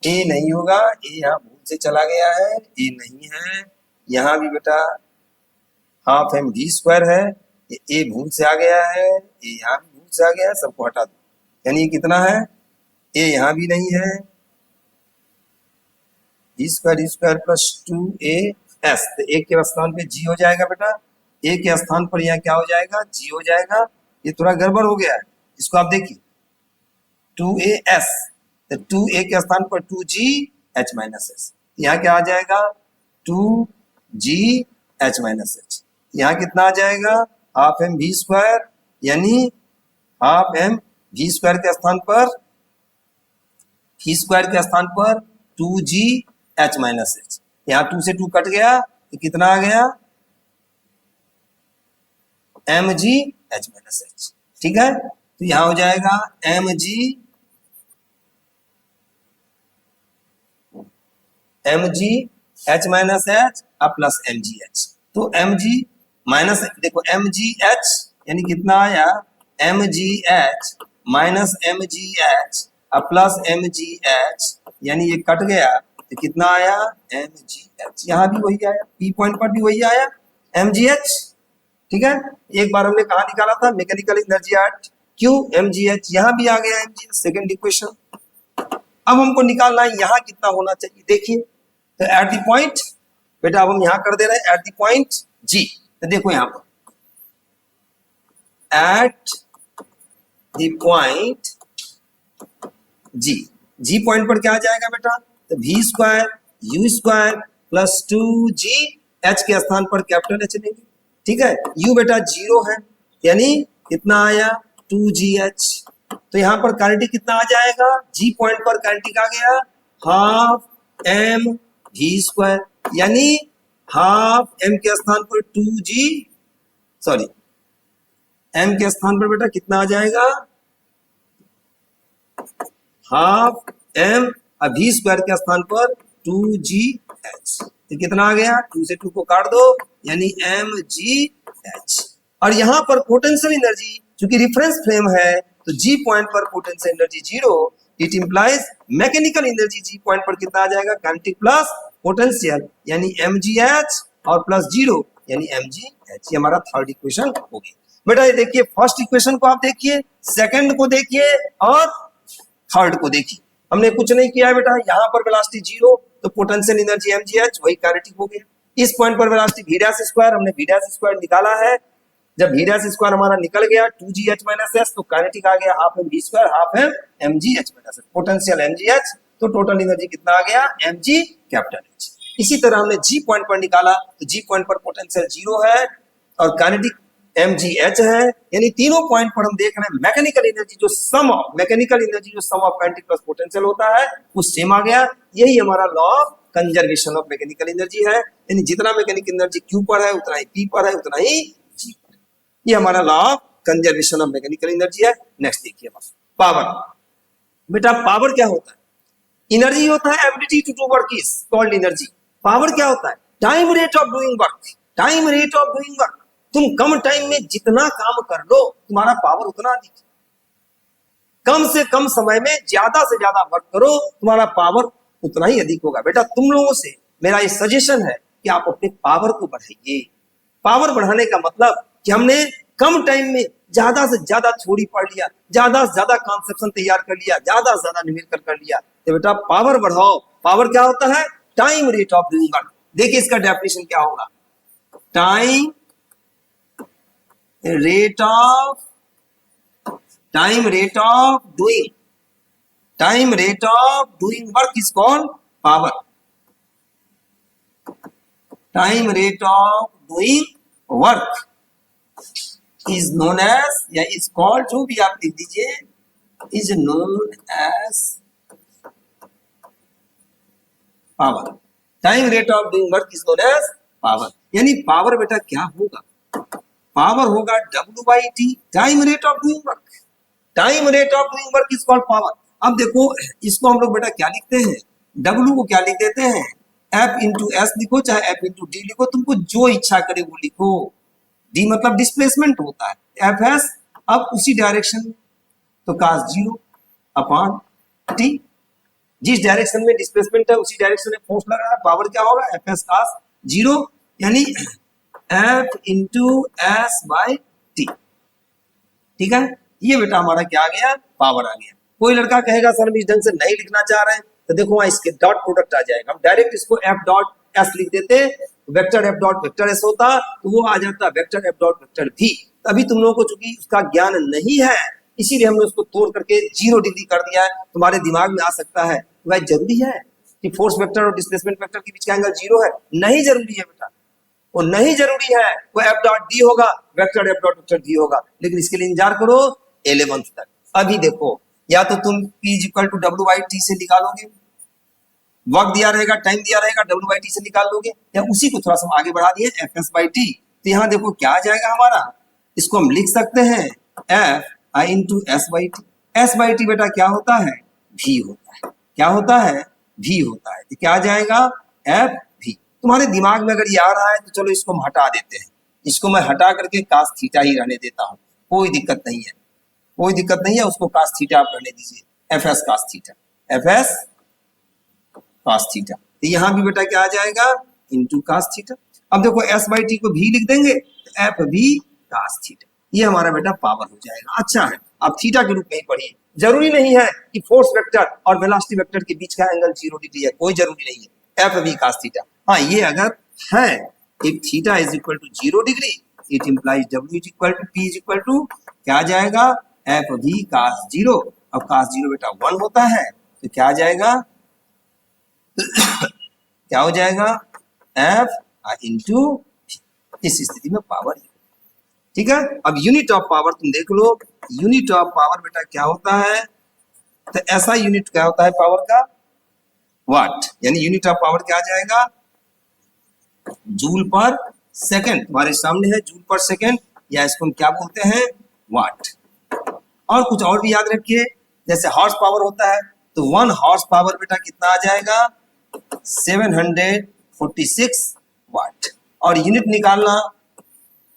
ए नहीं होगा, ए यहाँ भूल से चला गया है, ए नहीं है, यहाँ भी बेटा हाफ एम वी स्क्वायर है, ये ए भूल से आ गया है, ए यहाँ भी भूल से आ गया है, सबको हटा दो, यानी ये कितना है, ए यहाँ भी नहीं है, वी स्क्वायर प्लस 2as, तो ए के स्थान पे जी हो जाएगा बेटा, ए के स्थान पर यहाँ क्या हो जाएगा, जी हो जाएगा, ये थोड़ा गड़बड़ हो गया है, इसको आप देखिए 2as, तो 2a के स्थान पर 2g h माइनस एच, यहाँ क्या आ जाएगा 2g h माइनस एच, यहाँ कितना आ जाएगा हाफ एम वी स्क्वायर, यानी हाफ एम वी स्क्वायर के स्थान पर, वी स्क्वायर के स्थान पर 2g h माइनस एच, यहाँ 2 से 2 कट गया, तो कितना आ गया mg h माइनस एच। ठीक है, तो यहाँ हो जाएगा mg h minus H plus mg h, तो mg माइनस, देखो mg h यानी कितना आया mg h minus mg h plus mg h, यानी ये कट गया, तो कितना आया mg h, यहाँ भी वही आया, पी पॉइंट पर भी वही आया mg h। ठीक है, एक बार हमने कहा निकाला था mechanical energy at Q mg h, यहाँ भी आ गया mg h, सेकेंड इक्वेशन। अब हमको निकालना है यहाँ कितना होना चाहिए, देखिए, तो एट द पॉइंट बेटा, अब हम यहाँ कर दे रहे हैं एट द पॉइंट जी, तो देखो यहाँ पर at the point G, G point पर क्या आ जाएगा बेटा, तो V square U square plus 2g, H के स्थान पर कैपिटल एच लेंगे, ठीक है। यू बेटा 0 है, यानी कितना आया 2gh, तो यहाँ पर काइनेटिक कितना आ जाएगा, जी पॉइंट पर काइनेटिक आ गया हाफ एम वी स्क्वायर, यानी हाफ एम के स्थान पर 2g, सॉरी एम के स्थान पर बेटा कितना आ जाएगा, हाफ एम, वी स्क्वायर के स्थान पर 2gh, तो कितना आ गया, 2 से 2 को काट दो, यानी mgh। और यहां पर पोटेंशियल एनर्जी चूंकि रिफरेंस फ्रेम है, तो जी पॉइंट पर potential energy 0, it implies mechanical energy G point पर कितना आ जाएगा, काइनेटिक प्लस पोटेंशियल, यानी mgh और प्लस 0 यानी mgh। ये हमारा थर्ड इक्वेशन हो गई बेटा। ये देखिए फर्स्ट इक्वेशन को आप देखिए, सेकंड को देखिए और थर्ड को देखिए। हमने कुछ नहीं किया है बेटा, यहाँ पर वेलोसिटी 0 तो पोटेंशियल एनर्जी mgh वही काइनेटिक हो गया। इस पॉइंट पर वेलोसिटी v डैश स्क्वायर, हमने v डैश स्क्वायर निकाला है, जब v डैश स्क्वायर हमारा निकल गया 2gh माइनस s, तो काइनेटिक आ गया half M v square half M mgh minus s, potential mgh, तो टोटल एनर्जी कितना आ गया mg कैपिटल h। इसी तरह हमने g पॉइंट पर निकाला, तो g पॉइंट पर पोटेंशियल 0 है और काइनेटिक mgh है, यानी तीनों पॉइंट पर हम देख रहे हैं मैकेनिकल एनर्जी जो सम ऑफ काइनेटिक प्लस पोटेंशियल होता है वो सेम आ गया। यही हमारा law of conservation of mechanical energy है, यानी जितना मैकेनिकल एनर्जी Q पर है उतना ही P पर है उतना ही G पर है। ये हमारा law of conservation of mechanical energy है। नेक्स्ट देखिए पावर। बेटा पावर क्या होता है, एनर्जी होता है ability to do work is called energy. Power क्या होता है, time rate of doing work, time rate of doing work. तुम कम टाइम में जितना काम कर लो तुम्हारा पावर उतना अधिक, कम से कम समय में ज्यादा से ज्यादा वर्क करो तुम्हारा पावर उतना ही अधिक होगा। बेटा तुम लोगों से मेरा ये सजेशन है कि आप अपने पावर को बढ़ाइए। पावर बढ़ाने का मतलब कि हमने कम टाइम में ज्यादा से ज्यादा थ्योरी पढ़ लिया, ज्यादा से ज्यादा कॉन्सेप्शन तैयार कर लिया, ज्यादा से ज्यादा न्यूमेरिकल कर लिया, तो बेटा पावर बढ़ाओ। पावर क्या होता है, time rate of doing work. देखिए इसका डेफिनेशन क्या होगा, time rate of doing work is called power. Time rate of doing work is known as, या इज कॉल्ड, जो भी आप लिख दीजिए, is known as power. Time rate of doing work is known as power. यानी power बेटा क्या होगा, पावर होगा W/T, time rate of doing work. Time rate of doing work is called power. अब देखो इसको हम लोग बेटा क्या लिखते हैं, W को क्या लिख देते हैं, F इंटू एस लिखो चाहे F इंटू डी लिखो, तुमको जो इच्छा करे वो लिखो। D मतलब डिस्प्लेसमेंट होता है, Fs अब उसी डायरेक्शन में, तो cos 0 अपॉन T, जिस डायरेक्शन में डिस्प्लेसमेंट है उसी डायरेक्शन में फोर्स लग रहा है, पावर क्या होगा Fs cos 0, यानी F into S by T. ठीक है, ये बेटा हमारा क्या आ गया, पावर आ गया। कोई लड़का कहेगा सर हम इस ढंग से नहीं लिखना चाह रहे हैं, तो देखो वहां इसके डॉट प्रोडक्ट आ जाएगा, हम डायरेक्ट इसको F डॉट एस लिख देते, vector F dot vector S होता तो वो आ जाता वेक्टर F डॉट वेक्टर भी। अभी तुम लोगों को चूंकि उसका ज्ञान नहीं है इसीलिए हमने उसको तोड़ करके 0 डिग्री कर दिया है। तुम्हारे दिमाग में आ सकता है वह जरूरी है कि फोर्स वेक्टर और डिस्प्लेसमेंट वेक्टर के बीच का एंगल 0 है, नहीं जरूरी है बेटा, वो नहीं जरूरी है, वो F डॉट डी होगा, vector F dot vector D होगा, लेकिन इसके लिए इंतजार करो 11th तक। अभी देखो या तो तुम P is equal to W/T से निकालोगे, वक्त दिया रहेगा, टाइम दिया रहेगा, W/T से निकाल लोगे, या उसी को थोड़ा सा आगे बढ़ा दिए Fs/T। तो यहाँ देखो क्या आ जाएगा हमारा, इसको हम लिख सकते हैं F इंटू S/T। S/T बेटा क्या होता है, V होता है। क्या होता है, V होता है। तो क्या आ जाएगा F V। तुम्हारे दिमाग में अगर ये आ रहा है तो चलो इसको हम हटा देते हैं, इसको मैं हटा करके cos थीटा ही रहने देता हूँ, कोई दिक्कत नहीं है, कोई दिक्कत नहीं है, उसको cos थीटा आप रहने दीजिए, Fs cos theta, Fs cos theta. तो यहाँ भी बेटा क्या आ जाएगा, इंटू cos थीटा। अब देखो S/T को भी लिख देंगे तो F भी cos थीटा, ये हमारा बेटा पावर हो जाएगा। अच्छा है, आप थीटा के रूप में ही पढ़िए, जरूरी नहीं है कि फोर्स वेक्टर और वेलोसिटी वेक्टर के बीच का एंगल 0 डिग्री है, कोई जरूरी नहीं है, F भी cos थीटा। हाँ ये अगर है, if theta is equal to 0 degree, it implies W is equal to P is equal to क्या आ जाएगा, F भी cos 0 अब cos 0 बेटा 1 होता है, तो क्या आ जाएगा क्या हो जाएगा F इंटू, इस स्थिति में पावर, ठीक है। अब यूनिट ऑफ पावर तुम देख लो, यूनिट ऑफ पावर बेटा क्या होता है, तो ऐसा यूनिट क्या होता है पावर का, वाट, यानी यूनिट ऑफ पावर क्या आ जाएगा, जूल पर सेकंड, तुम्हारे सामने है जूल पर सेकंड, या इसको हम क्या बोलते हैं, वाट। और कुछ और भी याद रखिए, जैसे हॉर्स पावर होता है, तो 1 हॉर्स पावर बेटा कितना आ जाएगा, 746 वाट। और यूनिट निकालना,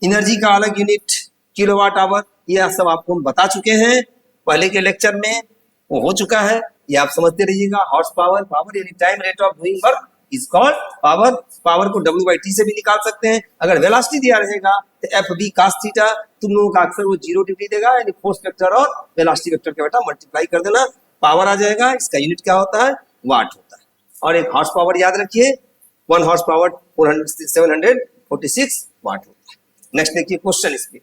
एनर्जी का अलग यूनिट किलोवाट आवर, ये सब आपको हम बता चुके हैं पहले के लेक्चर में, वो हो चुका है, ये आप समझते रहिएगा। हॉर्स पावर, पावर यानी time rate of doing work is called power. Power को W/T से भी निकाल सकते हैं। अगर वेलोसिटी दिया रहेगा तो FV cos थीटा, तुम लोगों का अक्सर वो 0 डिग्री देगा, यानी फोर्स वेक्टर और वेलोसिटी वेक्टर के बेटा मल्टीप्लाई कर देना, पावर आ जाएगा। इसका यूनिट क्या होता है, वाट होता है। और एक हॉर्स पावर याद रखिए, 1 हॉर्स पावर 746 वाट होता है। नेक्स्ट देखिए क्वेश्चन इसमें,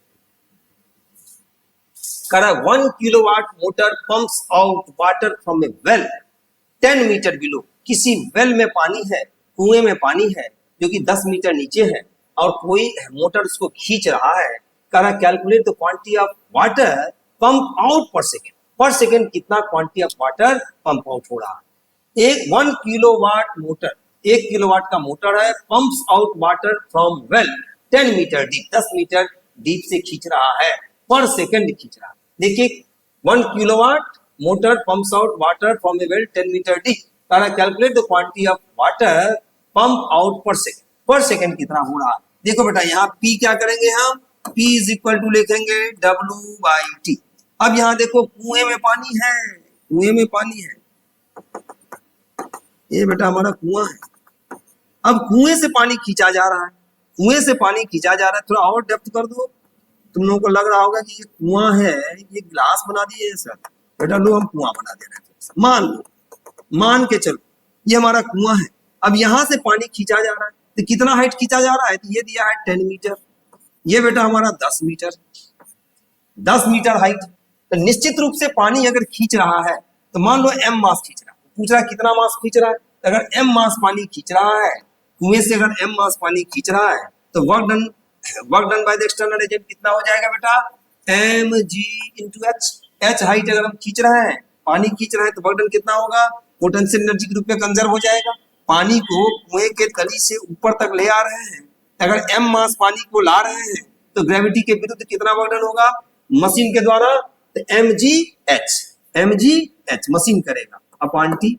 करा 1 kilowatt motor pumps out water from a well 10 meter below. किसी वेल में पानी है, कुएं में पानी है जो कि 10 मीटर नीचे है, और कोई मोटर उसको खींच रहा है। करा calculate the quantity of water pump out per second. Per second कितना quantity of water pump out हो रहा है। एक 1 किलोवाट मोटर, 1 किलोवाट का मोटर है, pumps out water from well 10 meter deep, 10 meter deep से खींच रहा है, पर सेकंड खींच रहा है। देखिए 1 kilowatt motor pumps out water from a well 10 meter deep, calculate the quantity of water pump out per second कितना हो रहा है। देखो बेटा यहाँ P क्या करेंगे हम, P इज इक्वल टू लिखेंगे W/T। अब यहाँ देखो कुएं में पानी है, कुएं में पानी है, ये बेटा हमारा कुआं है। अब कुएं से पानी खींचा जा रहा है, कुएं से पानी खींचा जा रहा है, थोड़ा और डेप्थ कर दो। तुम लोगों को लग रहा होगा कि ये कुआं है, ये गिलास बना दिए सर, बेटा लो हम कुआं बना दे रहे हैं। मान लो, मान के चलो ये हमारा कुआं है। अब यहां से पानी खींचा जा रहा है, तो कितना हाइट खींचा जा रहा है, तो ये दिया है 10 मीटर, ये बेटा हमारा 10 मीटर, 10 मीटर हाइट। तो निश्चित रूप से पानी अगर खींच रहा है, तो मान लो m मास खींच रहा है, पूछ रहा है कितना मास खींच रहा है। अगर m मास पानी खींच रहा है, कुएं से अगर m मास पानी खींच रहा है, तो work done by the external agent कितना हो जाएगा बेटा, mg into h। h height अगर हम खींच रहे हैं, पानी खींच रहे हैं, तो वर्क डन कितना होगा, पोटेंशियल एनर्जी के रूप में कंजर्व हो जाएगा। पानी को कुएं के तली से ऊपर तक ले आ रहे हैं, अगर m मास पानी को ला रहे हैं, तो ग्रेविटी के विरुद्ध कितना वर्क डन होगा मशीन के द्वारा, तो mgh मशीन करेगा अपॉन t,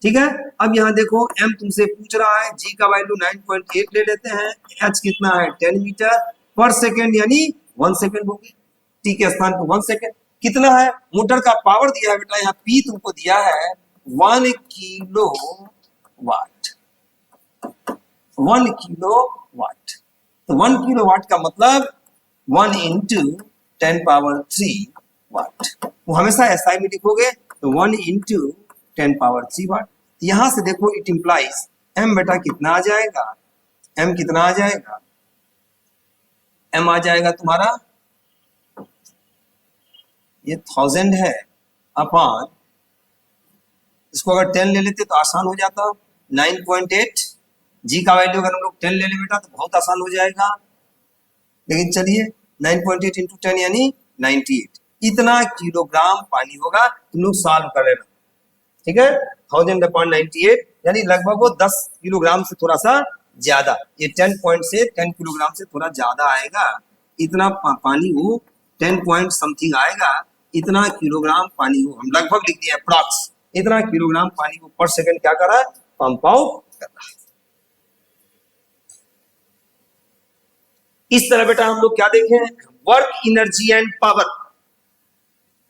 ठीक है। अब यहाँ देखो m तुमसे पूछ रहा है, g का वैल्यू 9.8 ले लेते हैं, h कितना है 10 मीटर पर सेकेंड, यानी 1 सेकेंड होगी, t के स्थान पर 1 सेकेंड। कितना है मोटर का पावर दिया है बेटा, यहाँ p तुमको दिया है 1 किलो वाट, 1 किलो वाट। तो 1 किलो वाट का मतलब 1 into 10 पावर 3 वाट। वो हमेशा SI में लिखोगे, तो 1 into 10 पावर 3 वाट। यहां से देखो इट इंप्लाइज m बेटा कितना आ जाएगा, m कितना आ जाएगा, m आ जाएगा तुम्हारा, ये 1000 है अपॉन, इसको अगर 10 ले लेते तो आसान हो जाता, 9.8। g का वैल्यू अगर हम लोग 10 ले ले बेटा तो बहुत आसान हो जाएगा, लेकिन चलिए 9.8 इंटू 10 यानी 98, इतना किलोग्राम पानी होगा। तुम लोग सॉल्व कर लेना, ठीक है। 1000/98 यानी लगभग वो 10 किलोग्राम से थोड़ा सा ज्यादा, ये 10 पॉइंट से 10 किलोग्राम से थोड़ा ज्यादा आएगा। इतना पानी वो 10 पॉइंट समथिंग आएगा, इतना किलोग्राम पानी वो हम लगभग लिख दिया अप्रॉक्स, इतना किलोग्राम पानी को पर सेकंड क्या कर रहा है, पंप आउट कर रहा है। इस तरह बेटा हम लोग क्या देखें, work, energy and power.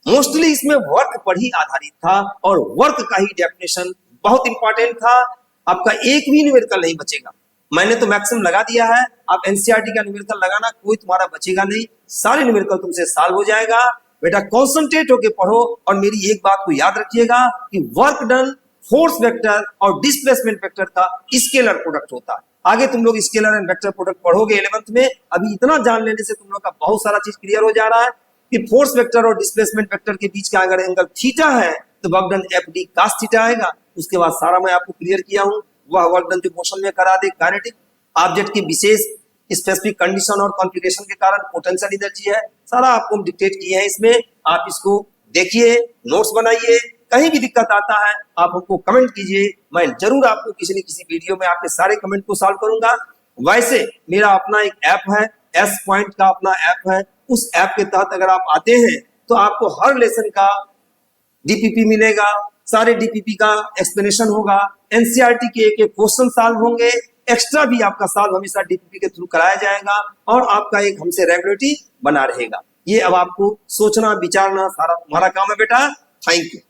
Mostly इसमें वर्क पर ही आधारित था, और वर्क का ही डेफिनेशन बहुत इंपॉर्टेंट था। आपका एक भी न्यूमेरिकल नहीं बचेगा, मैंने तो मैक्सिमम लगा दिया है, आप एनसीईआरटी का न्यूमेरिकल लगाना, कोई तुम्हारा बचेगा नहीं, सारे न्यूमेरिकल तुमसे सॉल्व हो जाएगा। बेटा कॉन्सेंट्रेट होके पढ़ो, और मेरी एक बात को याद रखिएगा कि वर्क डन, फोर्स वेक्टर और डिस्प्लेसमेंट वेक्टर का स्केलर प्रोडक्ट होता है। आगे तुम लोग स्केलर एंड वेक्टर प्रोडक्ट पढ़ोगे 11th में। अभी इतना जान लेने से तुम लोग का बहुत सारा चीज क्लियर हो जा रहा है। कि फोर्स वेक्टर और डिस्प्लेसमेंट वेक्टर के बीच का अगर एंगल थीटा है तो work done F D cos theta आएगा। उसके बाद सारा मैं आपको क्लियर किया हूं, वह वर्क डन जो मोशन में करा दे काइनेटिक ऑब्जेक्ट की विशेष स्पेसिफिक कंडीशन और कॉन्फ़िगरेशन के कारण पोटेंशियल एनर्जी है, सारा आपको हम डिक्टेट किए हैं इसमें। आप इसको देखिए, नोट्स बनाइए, कहीं भी दिक्कत आता है आप हमको कमेंट कीजिए, मैं जरूर आपको किसी न किसी वीडियो में आपके सारे कमेंट को सॉल्व करूंगा। वैसे मेरा अपना एक ऐप है, एस पॉइंट का अपना ऐप है, उस ऐप के तहत अगर आप आते हैं तो आपको हर लेसन का डीपीपी मिलेगा, सारे डीपीपी का एक्सप्लेनेशन होगा, एनसीईआरटी के एक एक क्वेश्चन सॉल्व होंगे, एक्स्ट्रा भी आपका सॉल्व हमेशा डीपीपी के थ्रू कराया जाएगा और आपका एक हमसे रेगुलरिटी बना रहेगा। ये अब आपको सोचना विचारना सारा तुम्हारा काम है बेटा। Thank you.